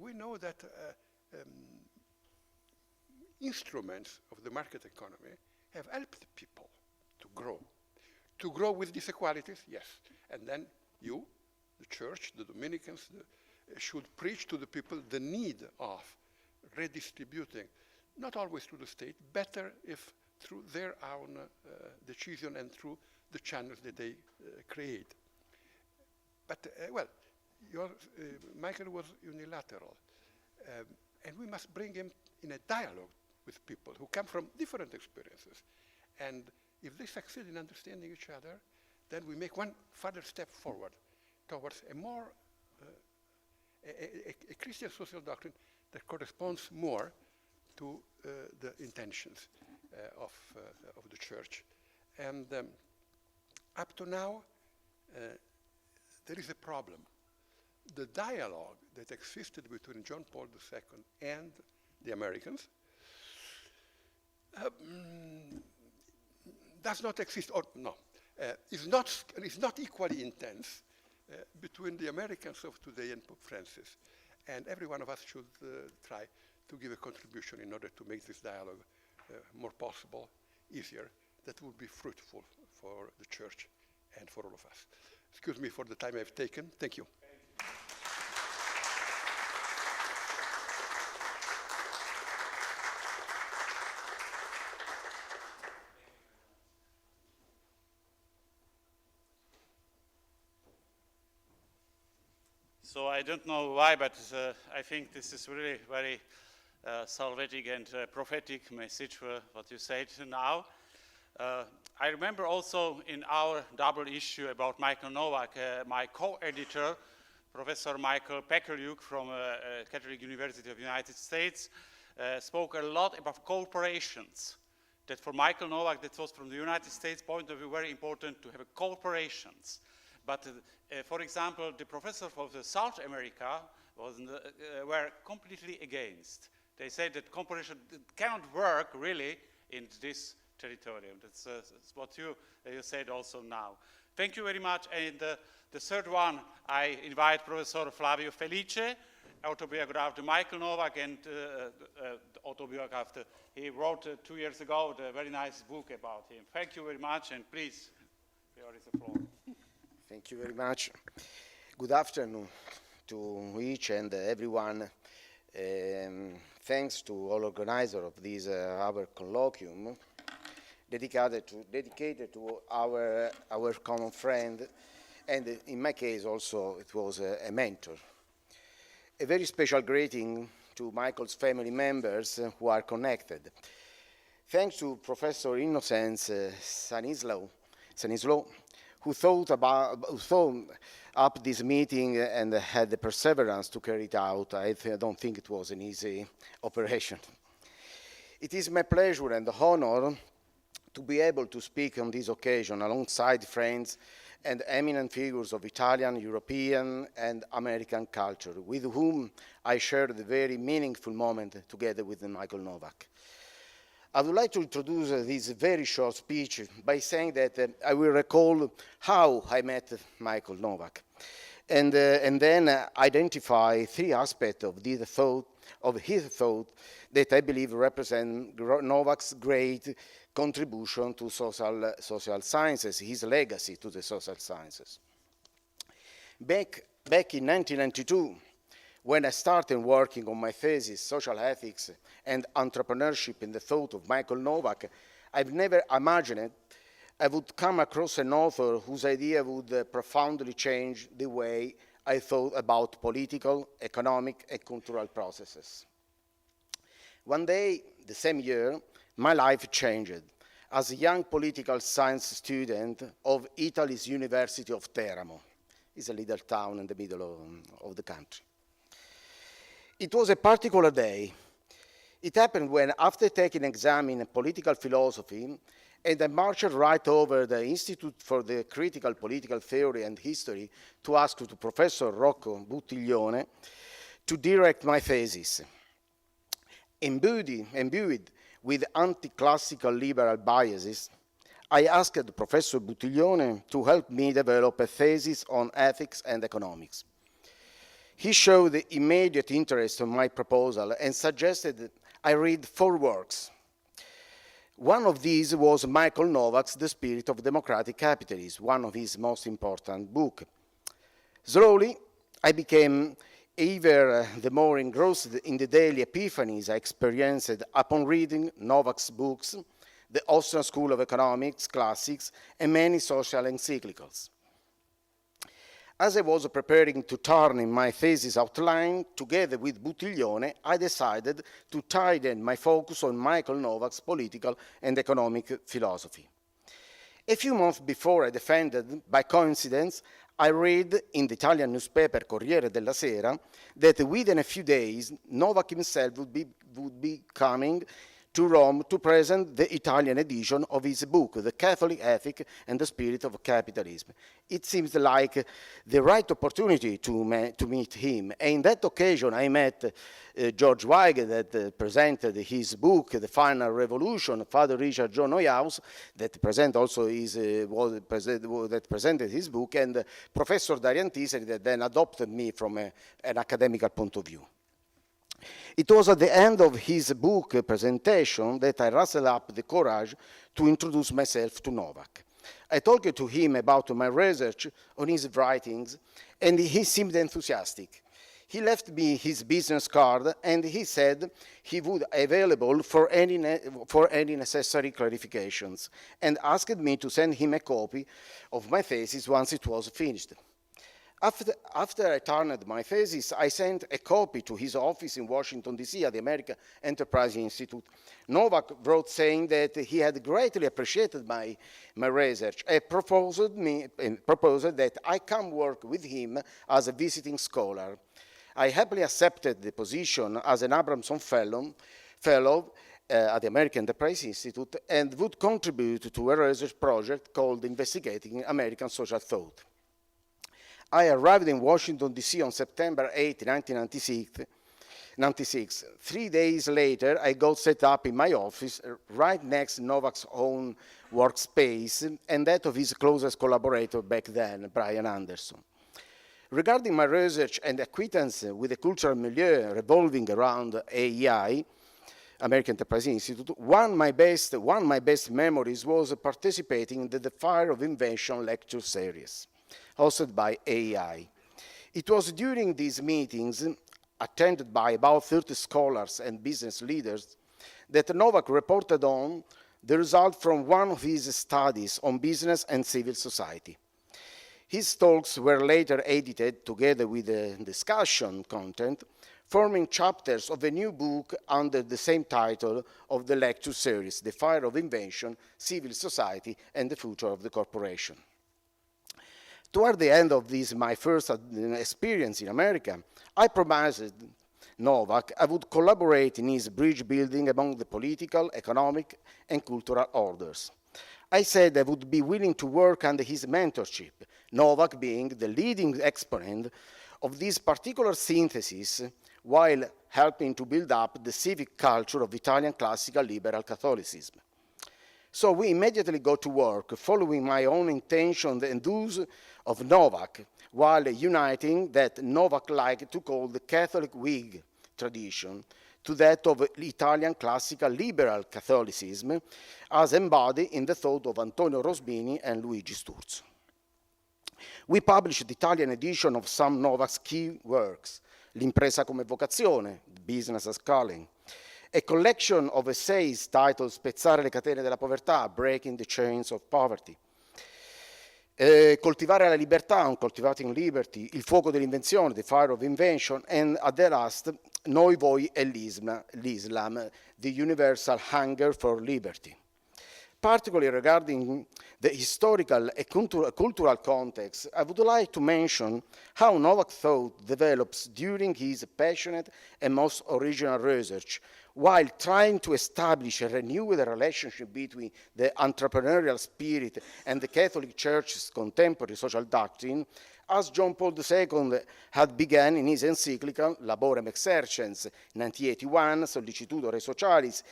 We know that instruments of the market economy have helped people to grow. To grow with disequalities, yes. And then you, the church, the Dominicans, should preach to the people the need of redistributing, not always through the state, better if through their own decision and through the channels that they create. But, well, Michael was unilateral. And we must bring him in a dialogue with people who come from different experiences. And if they succeed in understanding each other, then we make one further step forward towards a more, a Christian social doctrine that corresponds more to the intentions of the church. And up to now, there is a problem. The dialogue that existed between John Paul II and the Americans does not exist, or no, is not equally intense between the Americans of today and Pope Francis. And every one of us should try to give a contribution in order to make this dialogue more possible, easier, that would be fruitful for the church and for all of us. Excuse me for the time I've taken. Thank you. So I don't know why, but I think this is really very salvific and prophetic message for what you said now. I remember also in our double issue about Michael Novak, my co-editor, Professor Michael Pekeljuk from Catholic University of the United States, spoke a lot about corporations. That for Michael Novak, that was from the United States point of view very important to have corporations. But for example, the professors of South America were completely against. They said that corporation cannot work really in this territorium. That's what you said also now. Thank you very much. And the third one, I invite Professor Flavio Felice, autobiography of Michael Novak, and autobiography he wrote 2 years ago, a very nice book about him. Thank you very much, and please, here is the floor. Thank you very much. Good afternoon to each and everyone. Thanks to all organizers of this our colloquium, dedicated to our common friend, and in my case also it was a mentor. A very special greeting to Michael's family members who are connected. Thanks to Professor Innocence Stanislaw, who thought up this meeting and had the perseverance to carry it out. I don't think it was an easy operation. It is my pleasure and honor to be able to speak on this occasion alongside friends and eminent figures of Italian, European, and American culture, with whom I shared a very meaningful moment together with Michael Novak. I would like to introduce this very short speech by saying that I will recall how I met Michael Novak. and then identify three aspects of his thought that I believe represent Novak's great contribution to social sciences, his legacy to the social sciences. Back in 1992, when I started working on my thesis, Social Ethics and Entrepreneurship in the Thought of Michael Novak, I've never imagined I would come across an author whose idea would profoundly change the way I thought about political, economic, and cultural processes. One day, the same year, my life changed. As a young political science student of Italy's University of Teramo, it's a little town in the middle of the country. It was a particular day. It happened when, after taking an exam in political philosophy, and I marched right over the Institute for the Critical Political Theory and History to ask to Professor Rocco Buttiglione to direct my thesis. Imbued with anti-classical liberal biases, I asked Professor Buttiglione to help me develop a thesis on ethics and economics. He showed immediate interest in my proposal and suggested I read 4 works. One of these was Michael Novak's The Spirit of Democratic Capitalism, one of his most important books. Slowly, I became ever the more engrossed in the daily epiphanies I experienced upon reading Novak's books, the Austrian School of Economics classics, and many social encyclicals. As I was preparing to turn in my thesis outline, together with Buttiglione, I decided to tighten my focus on Michael Novak's political and economic philosophy. A few months before I defended, by coincidence, I read in the Italian newspaper Corriere della Sera that within a few days, Novak himself would be coming to Rome to present the Italian edition of his book, The Catholic Ethic and the Spirit of Capitalism. It seems like the right opportunity to meet him. And in that occasion, I met George Weigel, that presented his book, The Final Revolution, Father Richard John Neuhaus, that presented his book, and Professor Darian Tiseri, that then adopted me from an academical point of view. It was at the end of his book presentation that I rustled up the courage to introduce myself to Novak. I talked to him about my research on his writings, and he seemed enthusiastic. He left me his business card, and he said he would be available for any necessary clarifications, and asked me to send him a copy of my thesis once it was finished. After I turned my thesis, I sent a copy to his office in Washington, D.C. at the American Enterprise Institute. Novak wrote saying that he had greatly appreciated my research and proposed that I come work with him as a visiting scholar. I happily accepted the position as an Abramson fellow at the American Enterprise Institute and would contribute to a research project called Investigating American Social Thought. I arrived in Washington, D.C. on September 8, 1996. 3 days later, I got set up in my office right next to Novak's own workspace and that of his closest collaborator back then, Brian Anderson. Regarding my research and acquaintance with the cultural milieu revolving around AEI, American Enterprise Institute, one of my best memories was participating in the Fire of Invention lecture series, hosted by AEI. It was during these meetings, attended by about 30 scholars and business leaders, that Novak reported on the result from one of his studies on business and civil society. His talks were later edited together with the discussion content, forming chapters of a new book under the same title of the lecture series, The Fire of Invention, Civil Society and the Future of the Corporation. Toward the end of this, my first experience in America, I promised Novak I would collaborate in his bridge building among the political, economic, and cultural orders. I said I would be willing to work under his mentorship, Novak being the leading exponent of this particular synthesis while helping to build up the civic culture of Italian classical liberal Catholicism. So we immediately got to work, following my own intentions and those of Novak, while uniting that Novak liked to call the Catholic Whig tradition to that of Italian classical liberal Catholicism, as embodied in the thought of Antonio Rosmini and Luigi Sturzo. We published the Italian edition of some Novak's key works, L'impresa come vocazione, Business as Calling, a collection of essays titled Spezzare le catene della povertà, Breaking the Chains of Poverty, Coltivare la libertà, on Cultivating Liberty, Il fuoco dell'invenzione, The Fire of Invention, and at the last, Noi, voi e l'Islam, The Universal Hunger for Liberty. Particularly regarding the historical and cultural context, I would like to mention how Novak thought develops during his passionate and most original research, while trying to establish a renewed relationship between the entrepreneurial spirit and the Catholic Church's contemporary social doctrine, as John Paul II had begun in his encyclical Laborem Exercens, 1981, Sollicitudo Re Socialis,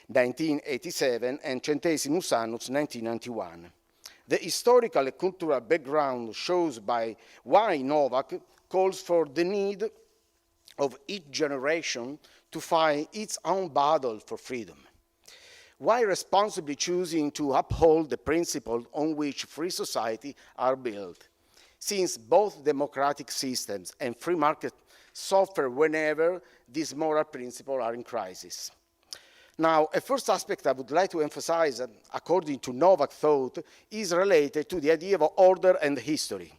1987, and Centesimus Annus, 1991. The historical and cultural background shows by why Novak calls for the need of each generation to fight its own battle for freedom, while responsibly choosing to uphold the principles on which free society are built, since both democratic systems and free market suffer whenever these moral principles are in crisis. Now, a first aspect I would like to emphasize, according to Novak thought, is related to the idea of order and history.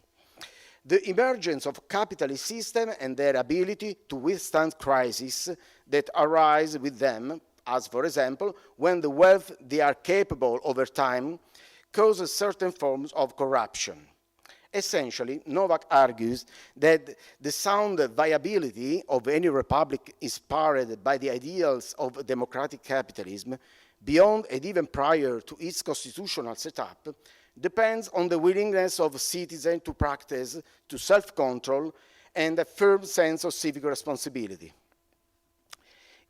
The emergence of capitalist systems and their ability to withstand crises that arise with them, as for example, when the wealth they are capable over time causes certain forms of corruption. Essentially, Novak argues that the sound viability of any republic inspired by the ideals of democratic capitalism, beyond and even prior to its constitutional setup, depends on the willingness of citizens to practice to self-control and a firm sense of civic responsibility.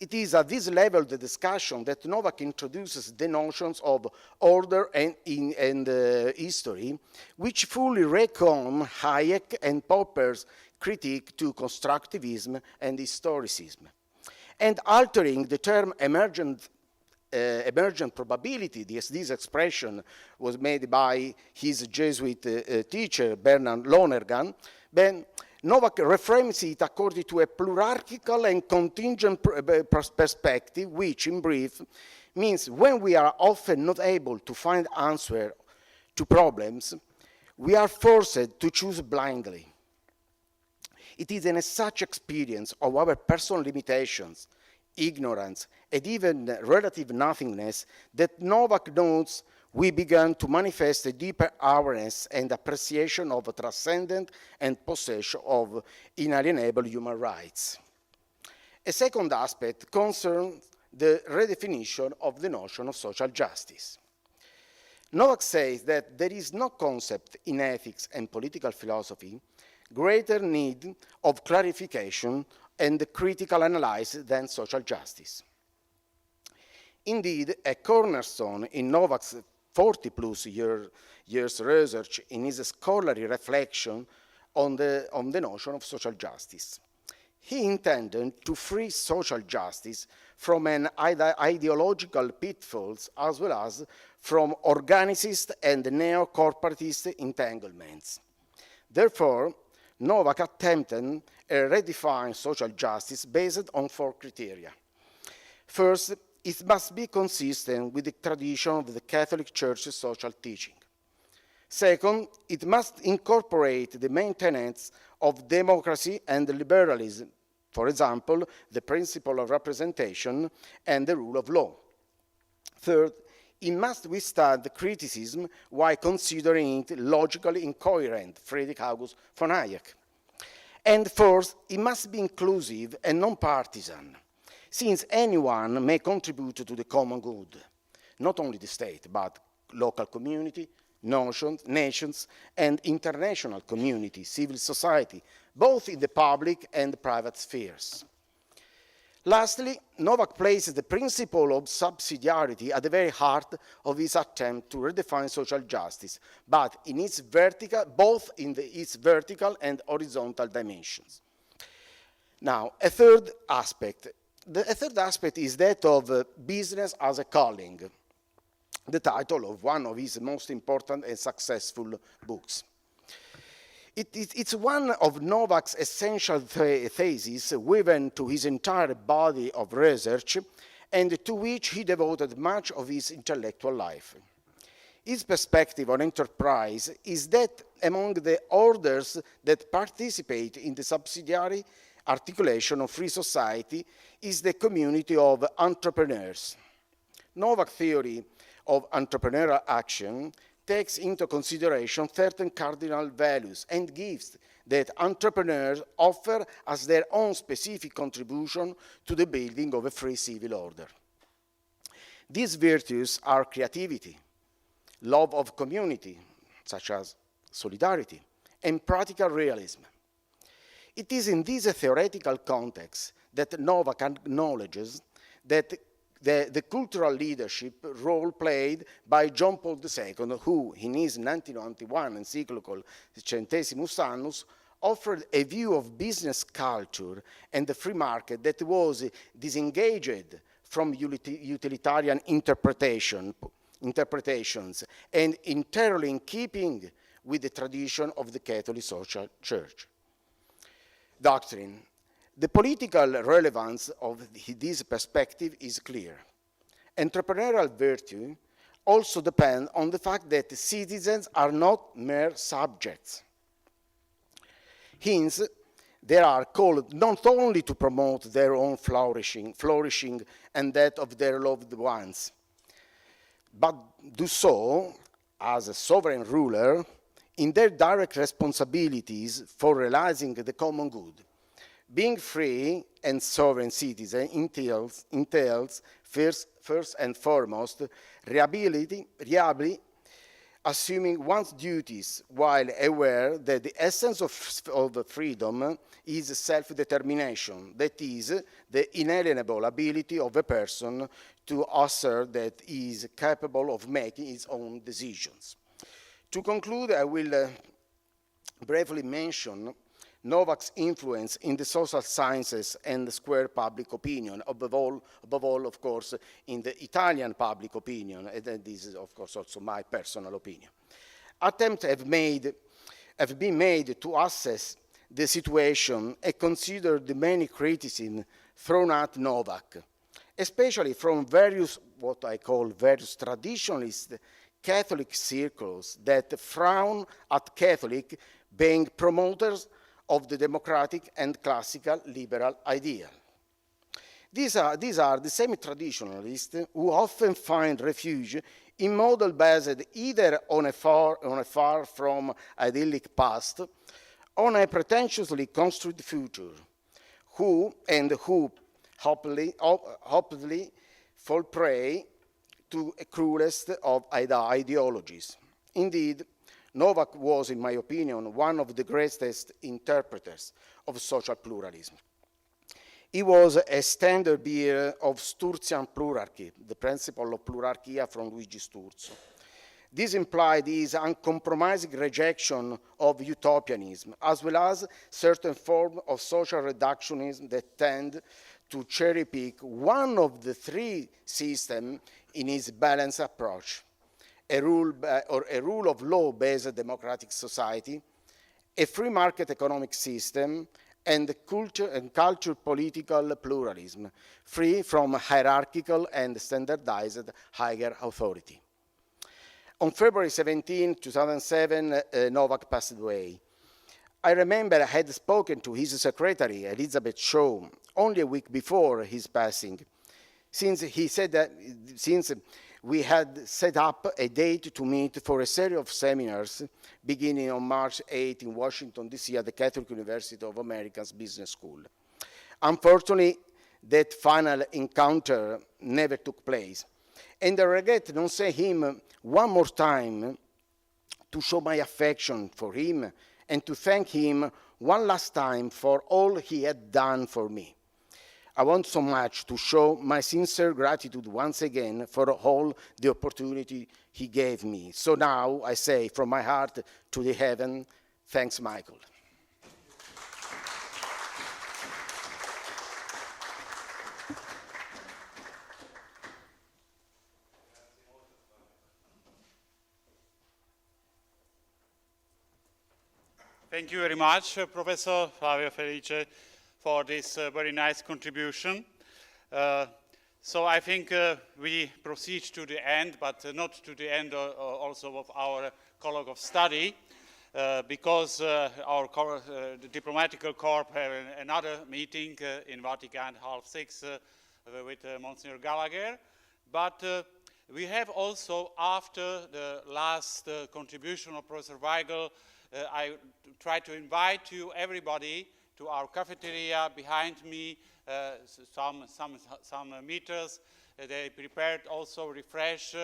It is at this level of the discussion that Novak introduces the notions of order and history, which fully recon Hayek and Popper's critique to constructivism and historicism. And altering the term emergent probability, this expression was made by his Jesuit teacher, Bernard Lonergan, then Novak reframes it according to a plurarchical and contingent perspective, which, in brief, means when we are often not able to find answers to problems, we are forced to choose blindly. It is in such experience of our personal limitations, ignorance, and even relative nothingness that Novak notes we began to manifest a deeper awareness and appreciation of transcendent and possession of inalienable human rights. A second aspect concerns the redefinition of the notion of social justice. Novak says that there is no concept in ethics and political philosophy greater need of clarification and critical analysis than social justice. Indeed, a cornerstone in Novak's 40-plus years research in his scholarly reflection on the notion of social justice. He intended to free social justice from an ideological pitfalls as well as from organicist and neo-corporatist entanglements. Therefore, Novak attempted a redefined social justice based on 4 criteria. First, it must be consistent with the tradition of the Catholic Church's social teaching. Second, it must incorporate the main tenets of democracy and liberalism, for example, the principle of representation and the rule of law. Third, it must withstand the criticism while considering it logically incoherent, Friedrich August von Hayek. And fourth, it must be inclusive and non-partisan, since anyone may contribute to the common good, not only the state, but local community, nations, and international community, civil society, both in the public and private spheres. Lastly, Novak places the principle of subsidiarity at the very heart of his attempt to redefine social justice, but in its vertical, both in its vertical and horizontal dimensions. Now, a third aspect. A third aspect is that of business as a calling, the title of one of his most important and successful books. It's one of Novak's essential theses woven to his entire body of research and to which he devoted much of his intellectual life. His perspective on enterprise is that among the orders that participate in the subsidiary articulation of free society is the community of entrepreneurs. Novak's theory of entrepreneurial action takes into consideration certain cardinal values and gifts that entrepreneurs offer as their own specific contribution to the building of a free civil order. These virtues are creativity, love of community, such as solidarity, and practical realism. It is in this theoretical context that Novak acknowledges that the cultural leadership role played by John Paul II, who, in his 1991 encyclical Centesimus Annus, offered a view of business culture and the free market that was disengaged from utilitarian interpretations and entirely in keeping with the tradition of the Catholic social church. Doctrine. The political relevance of this perspective is clear. Entrepreneurial virtue also depends on the fact that citizens are not mere subjects. Hence, they are called not only to promote their own flourishing and that of their loved ones, but do so as a sovereign ruler in their direct responsibilities for realizing the common good. Being free and sovereign citizen entails first and foremost, reliability, assuming one's duties while aware that the essence of freedom is self-determination, that is, the inalienable ability of a person to assert that he is capable of making his own decisions. To conclude, I will briefly mention Novak's influence in the social sciences and the square public opinion, above all, of course, in the Italian public opinion, and this is, of course, also my personal opinion. Attempts have been made to assess the situation and consider the many criticisms thrown at Novak, especially from various, what I call various traditionalist Catholic circles that frown at Catholic being promoters of the democratic and classical liberal ideal. These are the same traditionalists who often find refuge in models based either on a far from idyllic past, on a pretentiously constructed future, who hopefully fall prey to a cruelest of ideologies. Indeed, Novak was, in my opinion, one of the greatest interpreters of social pluralism. He was a standard bearer of Sturzian plurarchy, the principle of plurarchia from Luigi Sturzo. This implied his uncompromising rejection of utopianism, as well as certain forms of social reductionism that tend to cherry-pick one of the three systems in his balanced approach: a rule of law-based democratic society, a free market economic system, and culture political pluralism, free from hierarchical and standardized higher authority. On February 17, 2007, Novak passed away. I remember I had spoken to his secretary, Elizabeth Shaw, only a week before his passing, since he said that we had set up a date to meet for a series of seminars beginning on March 8 in Washington, D.C. at the Catholic University of America's Business School. Unfortunately, that final encounter never took place. And I regret not seeing him one more time to show my affection for him and to thank him one last time for all he had done for me. I want so much to show my sincere gratitude once again for all the opportunity he gave me. So now I say from my heart to the heaven, thanks, Michael. Thank you very much, Professor Flavio Felice, for this very nice contribution. So I think we proceed to the end, but not to the end also of our colloque of study, because our the Diplomatical Corps have another meeting in Vatican 5:30 with Monsignor Gallagher. But we have also, after the last contribution of Professor Weigel, I try to invite you, everybody, to our cafeteria behind me, some meters. They prepared also refresh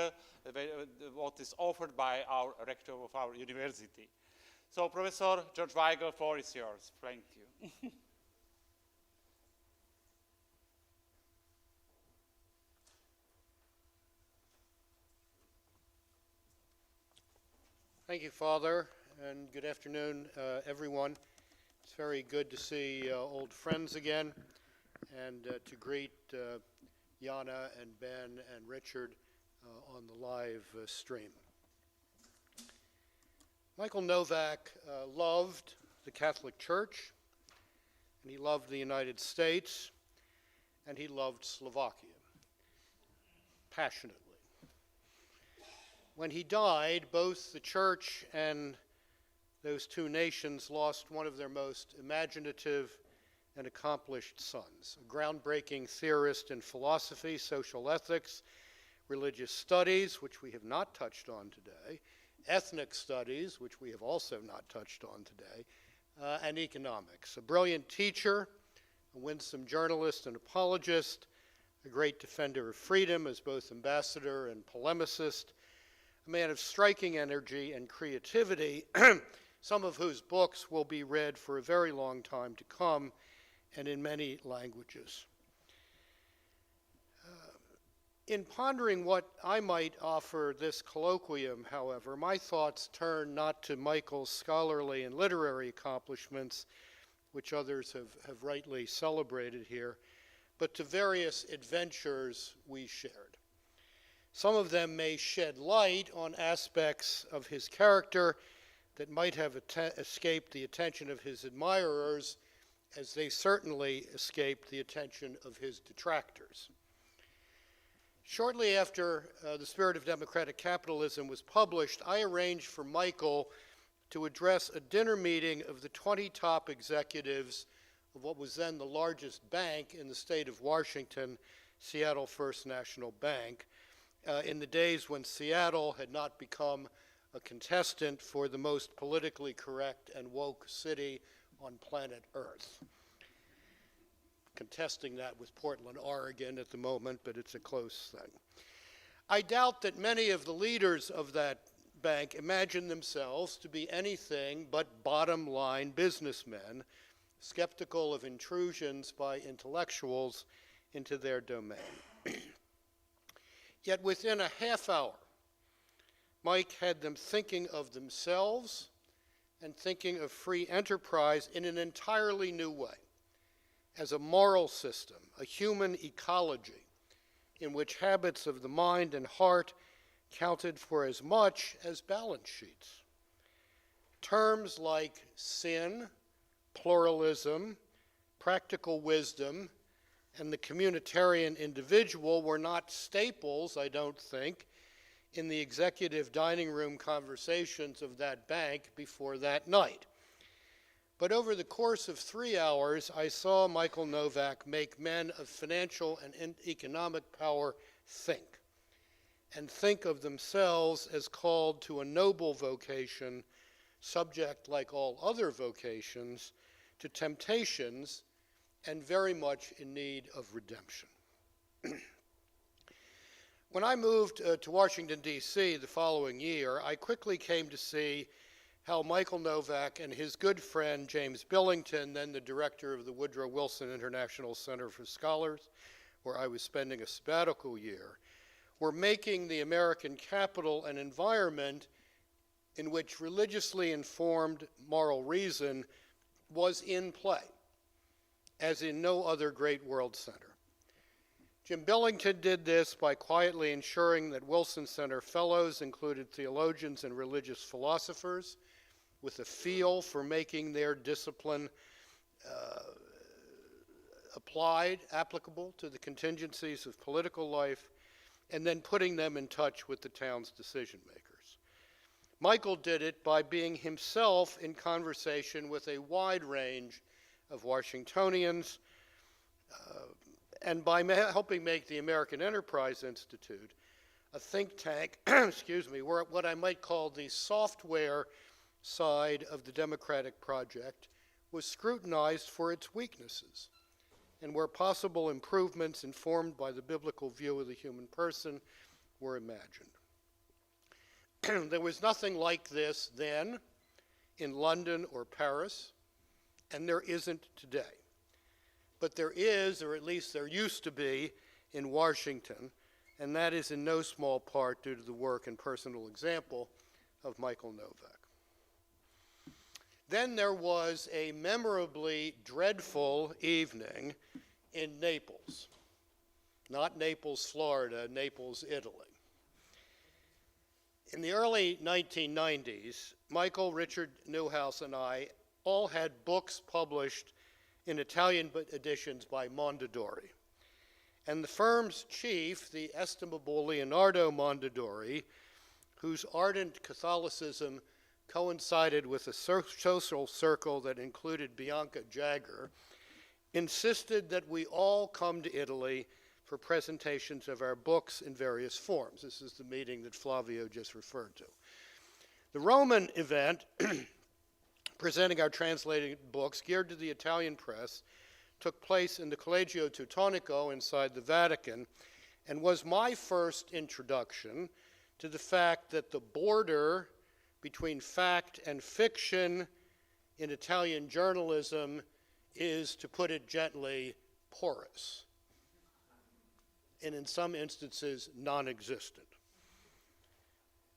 what is offered by our rector of our university. So, Professor George Weigel, floor is yours. Thank you. Thank you, Father, and good afternoon, everyone. It's very good to see old friends again, and to greet Jana and Ben and Richard on the live stream. Michael Novak loved the Catholic Church, and he loved the United States, and he loved Slovakia passionately. When he died, both the Church and those two nations lost one of their most imaginative and accomplished sons, a groundbreaking theorist in philosophy, social ethics, religious studies, which we have not touched on today, ethnic studies, which we have also not touched on today, and economics. A brilliant teacher, a winsome journalist and apologist, a great defender of freedom as both ambassador and polemicist, a man of striking energy and creativity, some of whose books will be read for a very long time to come and in many languages. In pondering what I might offer this colloquium, however, my thoughts turn not to Michael's scholarly and literary accomplishments, which others have rightly celebrated here, but to various adventures we shared. Some of them may shed light on aspects of his character that might have escaped the attention of his admirers, as they certainly escaped the attention of his detractors. Shortly after The Spirit of Democratic Capitalism was published, I arranged for Michael to address a dinner meeting of the 20 top executives of what was then the largest bank in the state of Washington, Seattle First National Bank, in the days when Seattle had not become a contestant for the most politically correct and woke city on planet Earth. Contesting that with Portland, Oregon at the moment, but it's a close thing. I doubt that many of the leaders of that bank imagine themselves to be anything but bottom-line businessmen, skeptical of intrusions by intellectuals into their domain. Yet within a half hour, Mike had them thinking of themselves and thinking of free enterprise in an entirely new way, as a moral system, a human ecology, in which habits of the mind and heart counted for as much as balance sheets. Terms like sin, pluralism, practical wisdom, and the communitarian individual were not staples, I don't think, in the executive dining room conversations of that bank before that night. But over the course of 3 hours, I saw Michael Novak make men of financial and economic power think, and think of themselves as called to a noble vocation, subject, like all other vocations, to temptations, and very much in need of redemption. When I moved to Washington, D.C. the following year, I quickly came to see how Michael Novak and his good friend James Billington, then the director of the Woodrow Wilson International Center for Scholars, where I was spending a sabbatical year, were making the American capital an environment in which religiously informed moral reason was in play, as in no other great world center. Jim Billington did this by quietly ensuring that Wilson Center fellows included theologians and religious philosophers with a feel for making their discipline applicable to the contingencies of political life, and then putting them in touch with the town's decision makers. Michael did it by being himself in conversation with a wide range of Washingtonians, and by helping make the American Enterprise Institute a think tank, excuse me, where what I might call the software side of the democratic project was scrutinized for its weaknesses, and where possible improvements informed by the biblical view of the human person were imagined. There was nothing like this then in London or Paris, and there isn't today. But there is, or at least there used to be, in Washington, and that is in no small part due to the work and personal example of Michael Novak. Then there was a memorably dreadful evening in Naples. Not Naples, Florida, Naples, Italy. In the early 1990s, Michael, Richard Newhouse, and I all had books published in Italian editions by Mondadori. And the firm's chief, the estimable Leonardo Mondadori, whose ardent Catholicism coincided with a social circle that included Bianca Jagger, insisted that we all come to Italy for presentations of our books in various forms. This is the meeting that Flavio just referred to. The Roman event, presenting our translated books geared to the Italian press, took place in the Collegio Teutonico inside the Vatican, and was my first introduction to the fact that the border between fact and fiction in Italian journalism is, to put it gently, porous, and in some instances non-existent.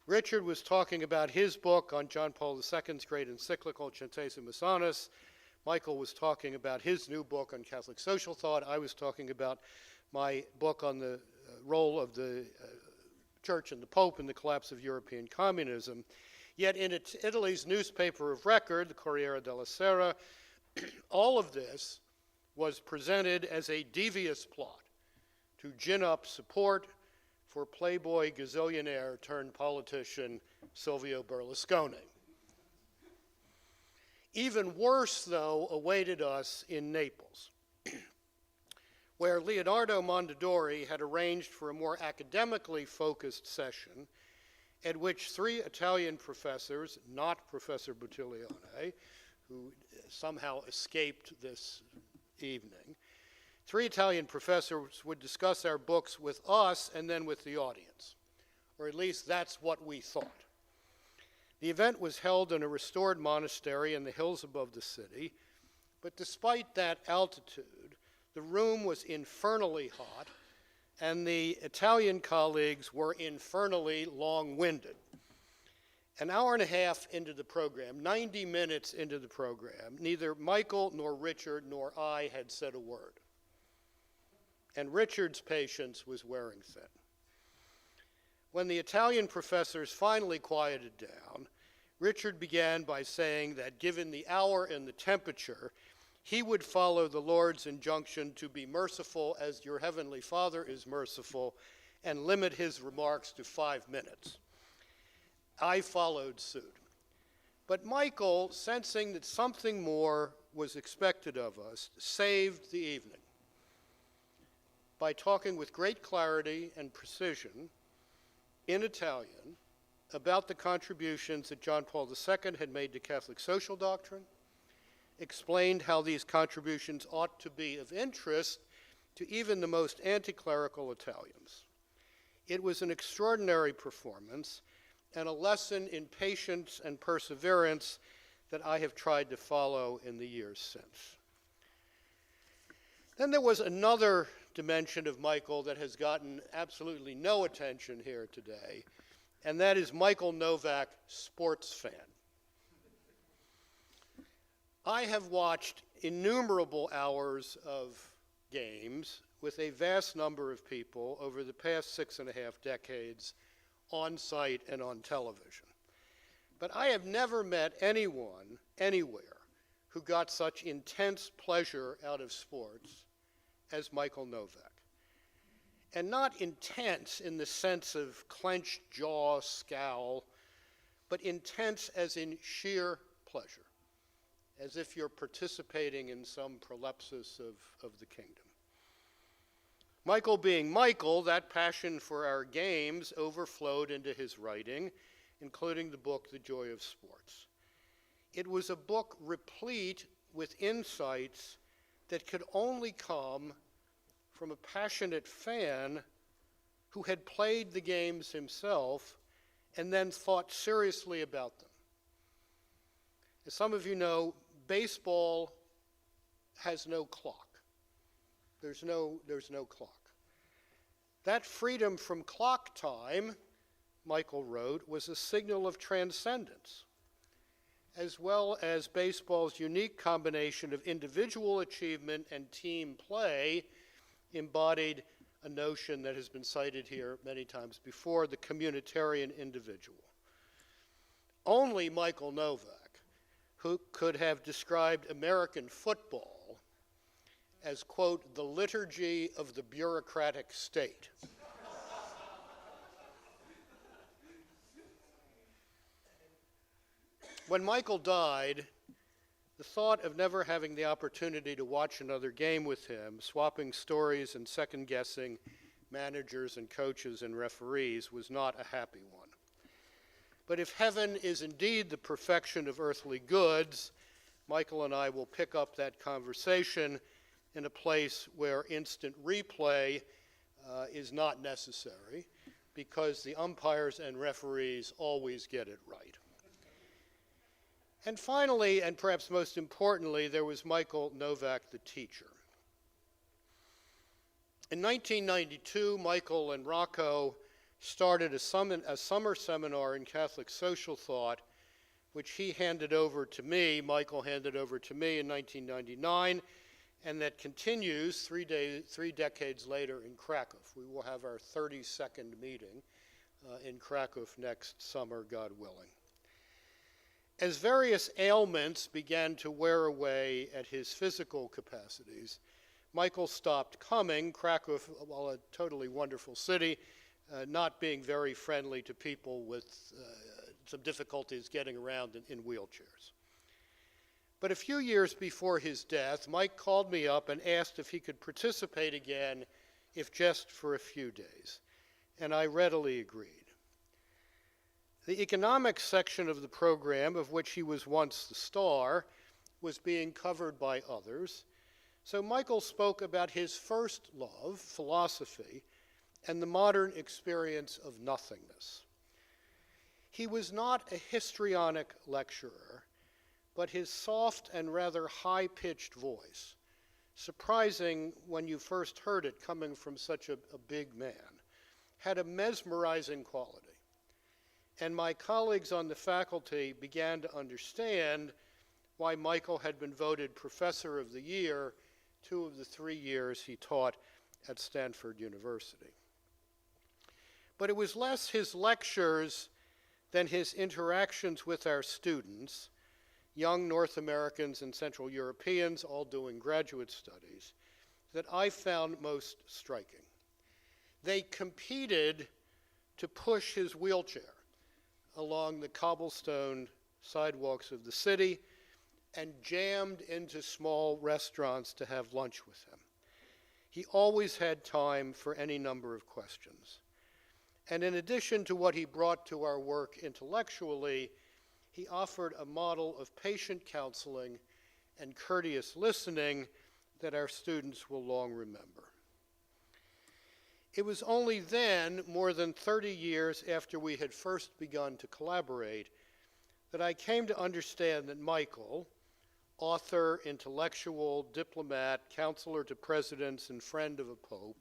Richard was talking about his book on John Paul II's great encyclical, Centesimus Annus. Michael was talking about his new book on Catholic social thought. I was talking about my book on the role of the Church and the Pope in the collapse of European communism. Yet in Italy's newspaper of record, the Corriere della Sera, all of this was presented as a devious plot to gin up support for playboy gazillionaire turned politician Silvio Berlusconi. Even worse, though, awaited us in Naples, where Leonardo Mondadori had arranged for a more academically focused session at which 3 Italian professors, not Professor Buttiglione, who somehow escaped this evening, 3 Italian professors would discuss our books with us and then with the audience, or at least that's what we thought. The event was held in a restored monastery in the hills above the city, but despite that altitude, the room was infernally hot, and the Italian colleagues were infernally long-winded. An hour and a half into the program, 90 minutes into the program, neither Michael nor Richard nor I had said a word. And Richard's patience was wearing thin. When the Italian professors finally quieted down, Richard began by saying that given the hour and the temperature, he would follow the Lord's injunction to be merciful as your heavenly Father is merciful, and limit his remarks to 5 minutes. I followed suit. But Michael, sensing that something more was expected of us, saved the evening by talking with great clarity and precision in Italian about the contributions that John Paul II had made to Catholic social doctrine, explained how these contributions ought to be of interest to even the most anti-clerical Italians. It was an extraordinary performance, and a lesson in patience and perseverance that I have tried to follow in the years since. Then there was another dimension of Michael that has gotten absolutely no attention here today, and that is Michael Novak, sports fan. I have watched innumerable hours of games with a vast number of people over the past 6.5 decades on site and on television. But I have never met anyone, anywhere, who got such intense pleasure out of sports as Michael Novak. And not intense in the sense of clenched jaw, scowl, but intense as in sheer pleasure, as if you're participating in some prolepsis of the kingdom. Michael being Michael, that passion for our games overflowed into his writing, including the book, The Joy of Sports. It was a book replete with insights that could only come from a passionate fan who had played the games himself and then thought seriously about them. As some of you know, baseball has no clock. There's no clock. That freedom from clock time, Michael wrote, was a signal of transcendence, as well as baseball's unique combination of individual achievement and team play embodied a notion that has been cited here many times before, the communitarian individual. Only Michael Novak, who could have described American football as, quote, the liturgy of the bureaucratic state. When Michael died, the thought of never having the opportunity to watch another game with him, swapping stories and second-guessing managers and coaches and referees, was not a happy one. But if heaven is indeed the perfection of earthly goods, Michael and I will pick up that conversation in a place where instant replay is not necessary, because the umpires and referees always get it right. And finally, and perhaps most importantly, there was Michael Novak, the teacher. In 1992, Michael and Rocco started a summer seminar in Catholic social thought, which he handed over to me, Michael handed over to me in 1999, and that continues three decades later in Krakow. We will have our 32nd meeting in Krakow next summer, God willing. As various ailments began to wear away at his physical capacities, Michael stopped coming, Krakow, while a totally wonderful city, not being very friendly to people with some difficulties getting around in wheelchairs. But a few years before his death, Mike called me up and asked if he could participate again, if just for a few days, and I readily agreed. The economics section of the program, of which he was once the star, was being covered by others, so Michael spoke about his first love, philosophy, and the modern experience of nothingness. He was not a histrionic lecturer, but his soft and rather high-pitched voice, surprising when you first heard it coming from such a big man, had a mesmerizing quality. And my colleagues on the faculty began to understand why Michael had been voted Professor of the Year 2 of the 3 years he taught at Stanford University. But it was less his lectures than his interactions with our students, young North Americans and Central Europeans, all doing graduate studies, that I found most striking. They competed to push his wheelchair along the cobblestone sidewalks of the city and jammed into small restaurants to have lunch with him. He always had time for any number of questions. And in addition to what he brought to our work intellectually, he offered a model of patient counseling and courteous listening that our students will long remember. It was only then, more than 30 years after we had first begun to collaborate, that I came to understand that Michael, author, intellectual, diplomat, counselor to presidents, and friend of a pope,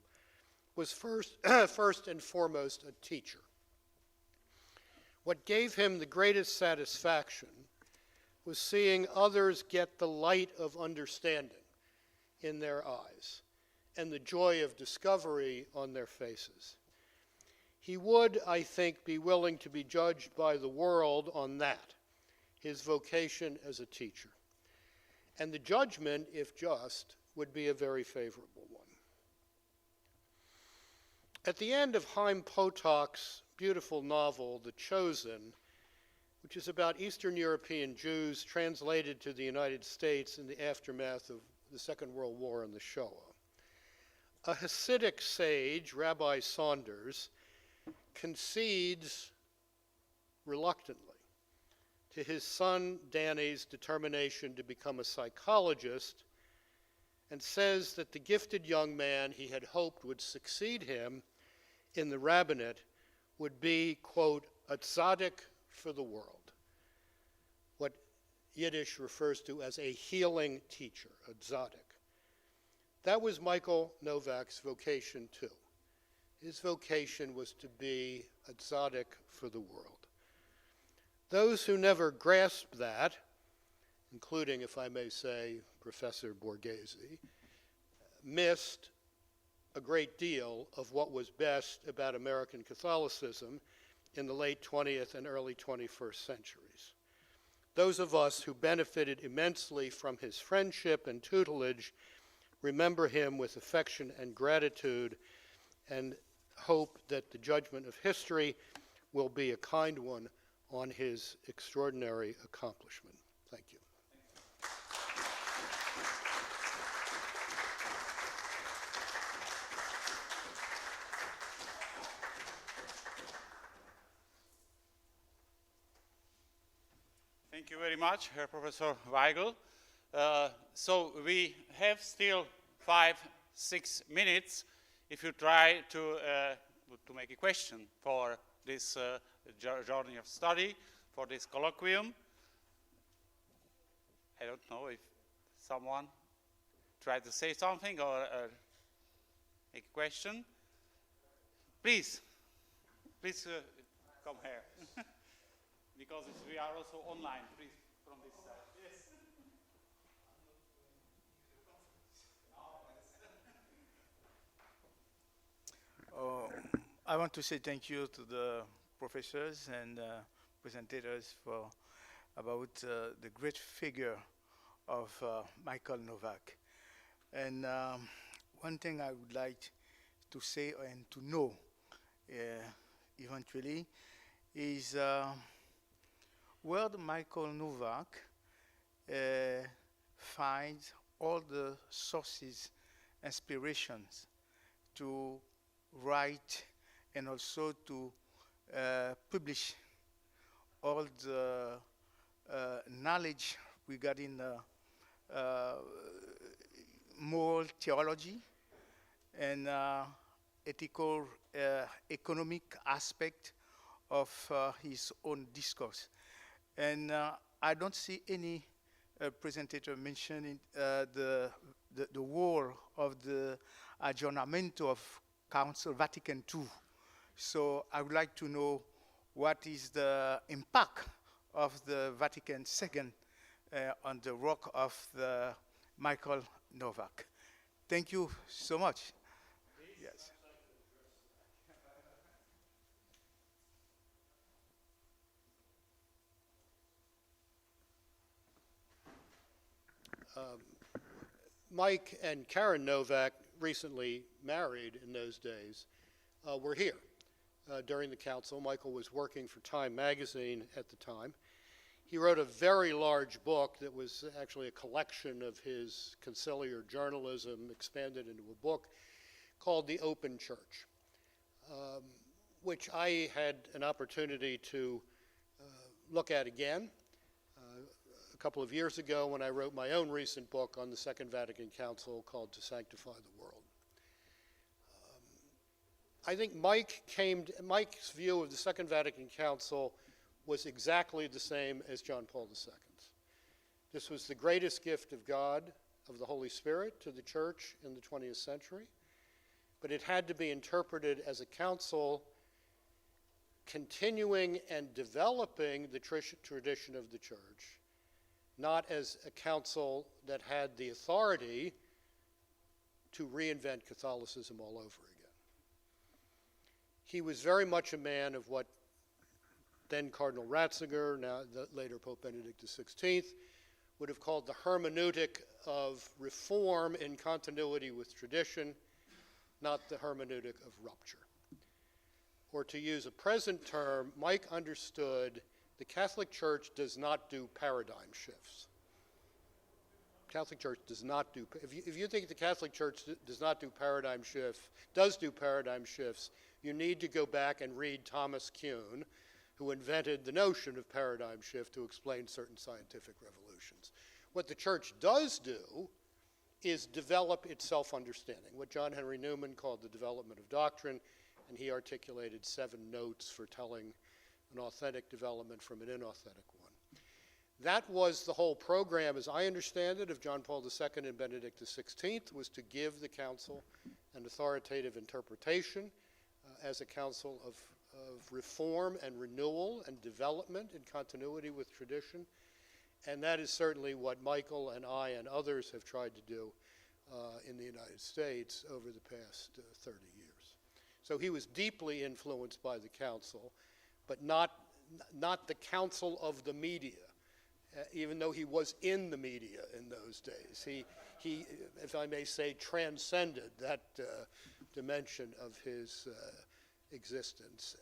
was first and foremost a teacher. What gave him the greatest satisfaction was seeing others get the light of understanding in their eyes and the joy of discovery on their faces. He would, I think, be willing to be judged by the world on that, his vocation as a teacher. And the judgment, if just, would be a very favorable one. At the end of Chaim Potok's beautiful novel, The Chosen, which is about Eastern European Jews translated to the United States in the aftermath of the Second World War and the Shoah, a Hasidic sage, Rabbi Saunders, concedes reluctantly to his son Danny's determination to become a psychologist and says that the gifted young man he had hoped would succeed him in the rabbinate would be, quote, a tzaddik for the world, what Yiddish refers to as a healing teacher, a tzaddik. That was Michael Novak's vocation too. His vocation was to be a tzaddik for the world. Those who never grasped that, including, if I may say, Professor Borghese, missed a great deal of what was best about American Catholicism in the late 20th and early 21st centuries. Those of us who benefited immensely from his friendship and tutelage remember him with affection and gratitude and hope that the judgment of history will be a kind one on his extraordinary accomplishment. Thank you. Thank you very much, Professor Weigel. So we have still 5-6 minutes if you try to make a question for this journey of study, for this colloquium. I don't know if someone tried to say something or make a question. Please come here. Because we are also online, please, from this side. Yes. I want to say thank you to the professors and presentators about the great figure of Michael Novak. And one thing I would like to say and to know eventually is where Michael Novak finds all the sources, inspirations to write and also to publish all the knowledge regarding moral theology and ethical, economic aspect of his own discourse. And I don't see any presenter mentioning the role of the aggiornamento of Council Vatican II. So I would like to know what is the impact of the Vatican II on the work of the Michael Novak. Thank you so much. Yes. Mike and Karen Novak, recently married in those days, were here during the council. Michael was working for Time magazine at the time. He wrote a very large book that was actually a collection of his conciliar journalism expanded into a book called The Open Church, which I had an opportunity to look at again a couple of years ago when I wrote my own recent book on the Second Vatican Council called To Sanctify the World. I think Mike's view of the Second Vatican Council was exactly the same as John Paul II's. This was the greatest gift of God, of the Holy Spirit, to the church in the 20th century, but it had to be interpreted as a council continuing and developing the tradition of the church, not as a council that had the authority to reinvent Catholicism all over again. He was very much a man of what then Cardinal Ratzinger, now later Pope Benedict XVI, would have called the hermeneutic of reform in continuity with tradition, not the hermeneutic of rupture. Or to use a present term, Mike understood the Catholic Church does not do paradigm shifts. Catholic Church does not do, if you think the Catholic Church does not do paradigm shifts, does do paradigm shifts, you need to go back and read Thomas Kuhn, who invented the notion of paradigm shift to explain certain scientific revolutions. What the church does do is develop its self-understanding, what John Henry Newman called the development of doctrine, and he articulated 7 notes for telling an authentic development from an inauthentic one. That was the whole program, as I understand it, of John Paul II and Benedict XVI, was to give the council an authoritative interpretation as a council of reform and renewal and development in continuity with tradition. And that is certainly what Michael and I and others have tried to do in the United States over the past 30 years. So he was deeply influenced by the council, but not the council of the media, even though he was in the media in those days. He, if I may say, transcended that dimension of his existence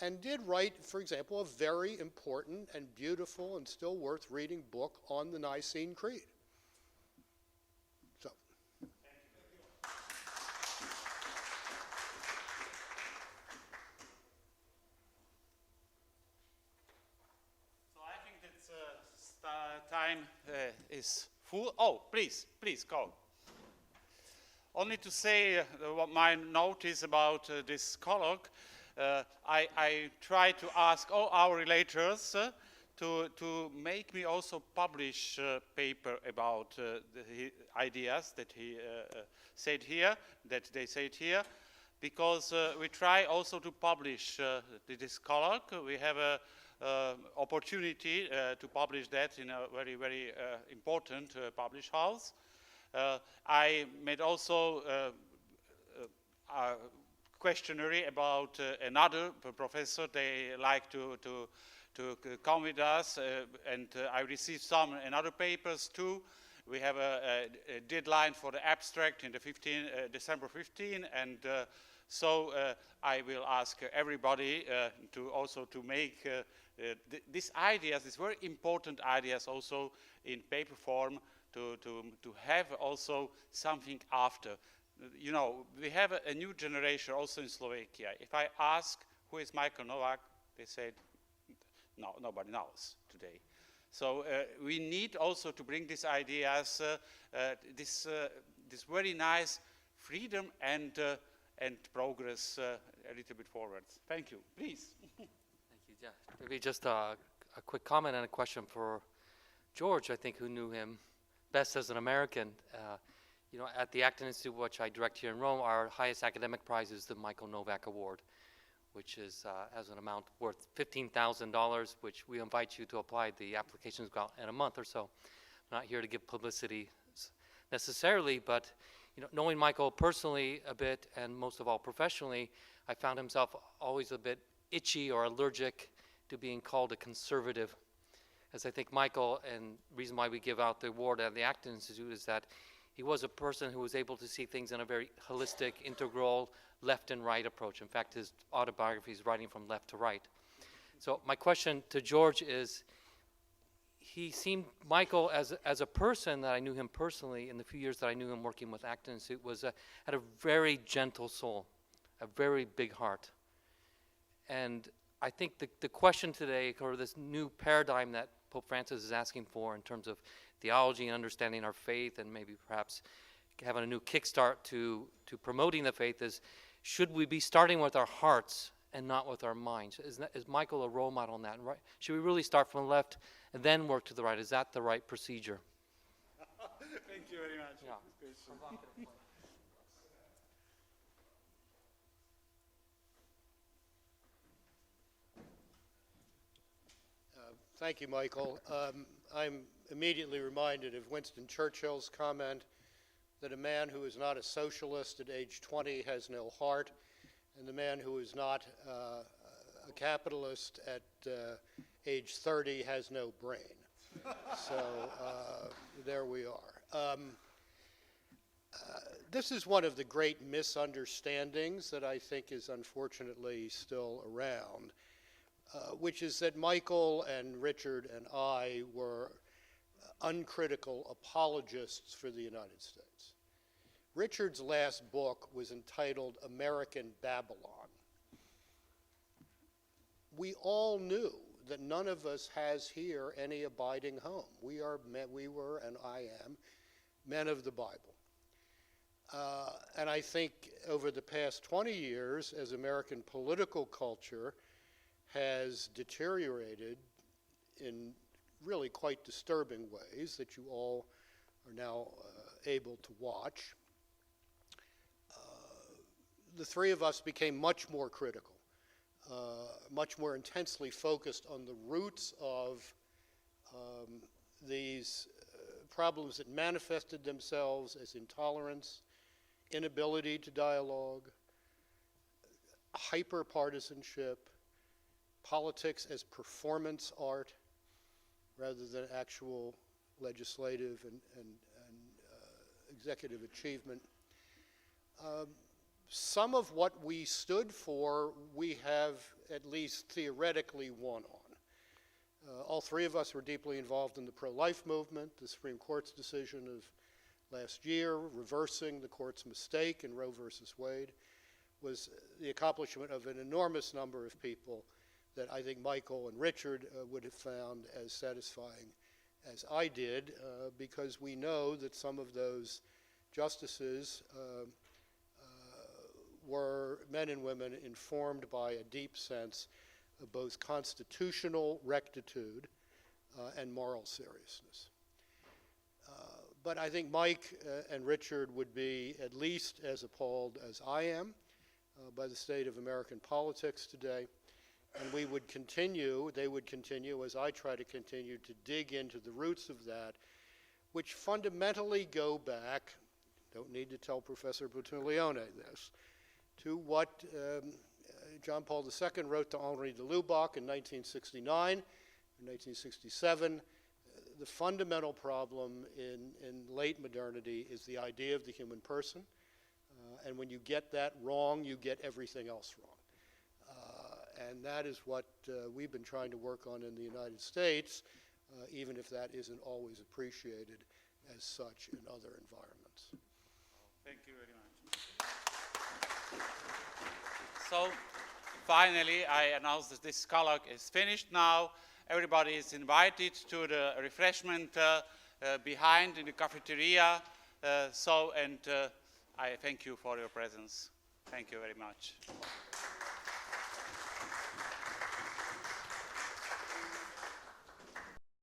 and did write, for example, a very important and beautiful and still worth reading book on the Nicene Creed. So. So I think that time is full. Oh, please go. Only to say what my note is about this colloque. I try to ask all our relators to make me also publish a paper about the ideas that he said here, that they said here, because we try also to publish this colloque. We have a opportunity to publish that in a very, very important publish house. I made also a questionnaire about another professor. They like to come with us, and I received some another papers too. We have a deadline for the abstract in the December 15, and so I will ask everybody to also to make these ideas, these very important ideas, also in paper form, to have also something after. You know, we have a new generation also in Slovakia. If I ask who is Michael Novak, they said, no, nobody knows today. So we need also to bring these ideas, this very nice freedom and progress a little bit forward. Thank you. Please. Thank you. Yeah. Maybe just a quick comment and a question for George, I think, who knew him best as an American. You know, at the Acton Institute, which I direct here in Rome, our highest academic prize is the Michael Novak Award, which is has an amount worth $15,000, which we invite you to apply. The applications go out in a month or so. I'm not here to give publicity necessarily, but you know, knowing Michael personally a bit, and most of all professionally, I found himself always a bit itchy or allergic to being called a conservative. As I think Michael, and the reason why we give out the award at the Acton Institute is that he was a person who was able to see things in a very holistic, integral, left and right approach. In fact, his autobiography is writing from left to right. So my question to George is, he seemed, Michael, as a person that I knew him personally in the few years that I knew him working with Acton Institute, had a very gentle soul, a very big heart. And I think the question today, or this new paradigm that Pope Francis is asking for in terms of theology and understanding our faith, and maybe perhaps having a new kickstart to promoting the faith, is should we be starting with our hearts and not with our minds? Is Michael a role model on that? Right? Should we really start from the left and then work to the right? Is that the right procedure? Thank you very much. Yeah. Thank you, Michael. I'm immediately reminded of Winston Churchill's comment that a man who is not a socialist at age 20 has no heart, and the man who is not a capitalist at age 30 has no brain. So there we are. This is one of the great misunderstandings that I think is unfortunately still around, which is that Michael and Richard and I were uncritical apologists for the United States. Richard's last book was entitled American Babylon. We all knew that none of us has here any abiding home. We were, and I am, men of the Bible. And I think over the past 20 years, as American political culture has deteriorated in really quite disturbing ways that you all are now able to watch, the three of us became much more critical, much more intensely focused on the roots of these problems that manifested themselves as intolerance, inability to dialogue, hyper-partisanship, politics as performance art rather than actual legislative and executive achievement. Some of what we stood for, we have at least theoretically won on. All three of us were deeply involved in the pro-life movement. The Supreme Court's decision of last year, reversing the court's mistake in Roe versus Wade, was the accomplishment of an enormous number of people that I think Michael and Richard would have found as satisfying as I did, because we know that some of those justices were men and women informed by a deep sense of both constitutional rectitude and moral seriousness. But I think Mike and Richard would be at least as appalled as I am by the state of American politics today. And we would continue, they would continue, as I try to continue, to dig into the roots of that, which fundamentally go back, don't need to tell Professor Buttiglione this, to what John Paul II wrote to Henri de Lubac in 1969 and 1967. The fundamental problem in late modernity is the idea of the human person. And when you get that wrong, you get everything else wrong. And that is what we've been trying to work on in the United States, even if that isn't always appreciated as such in other environments. Thank you very much. So finally, I announce that this colloquy is finished now. Everybody is invited to the refreshment behind in the cafeteria. I thank you for your presence. Thank you very much.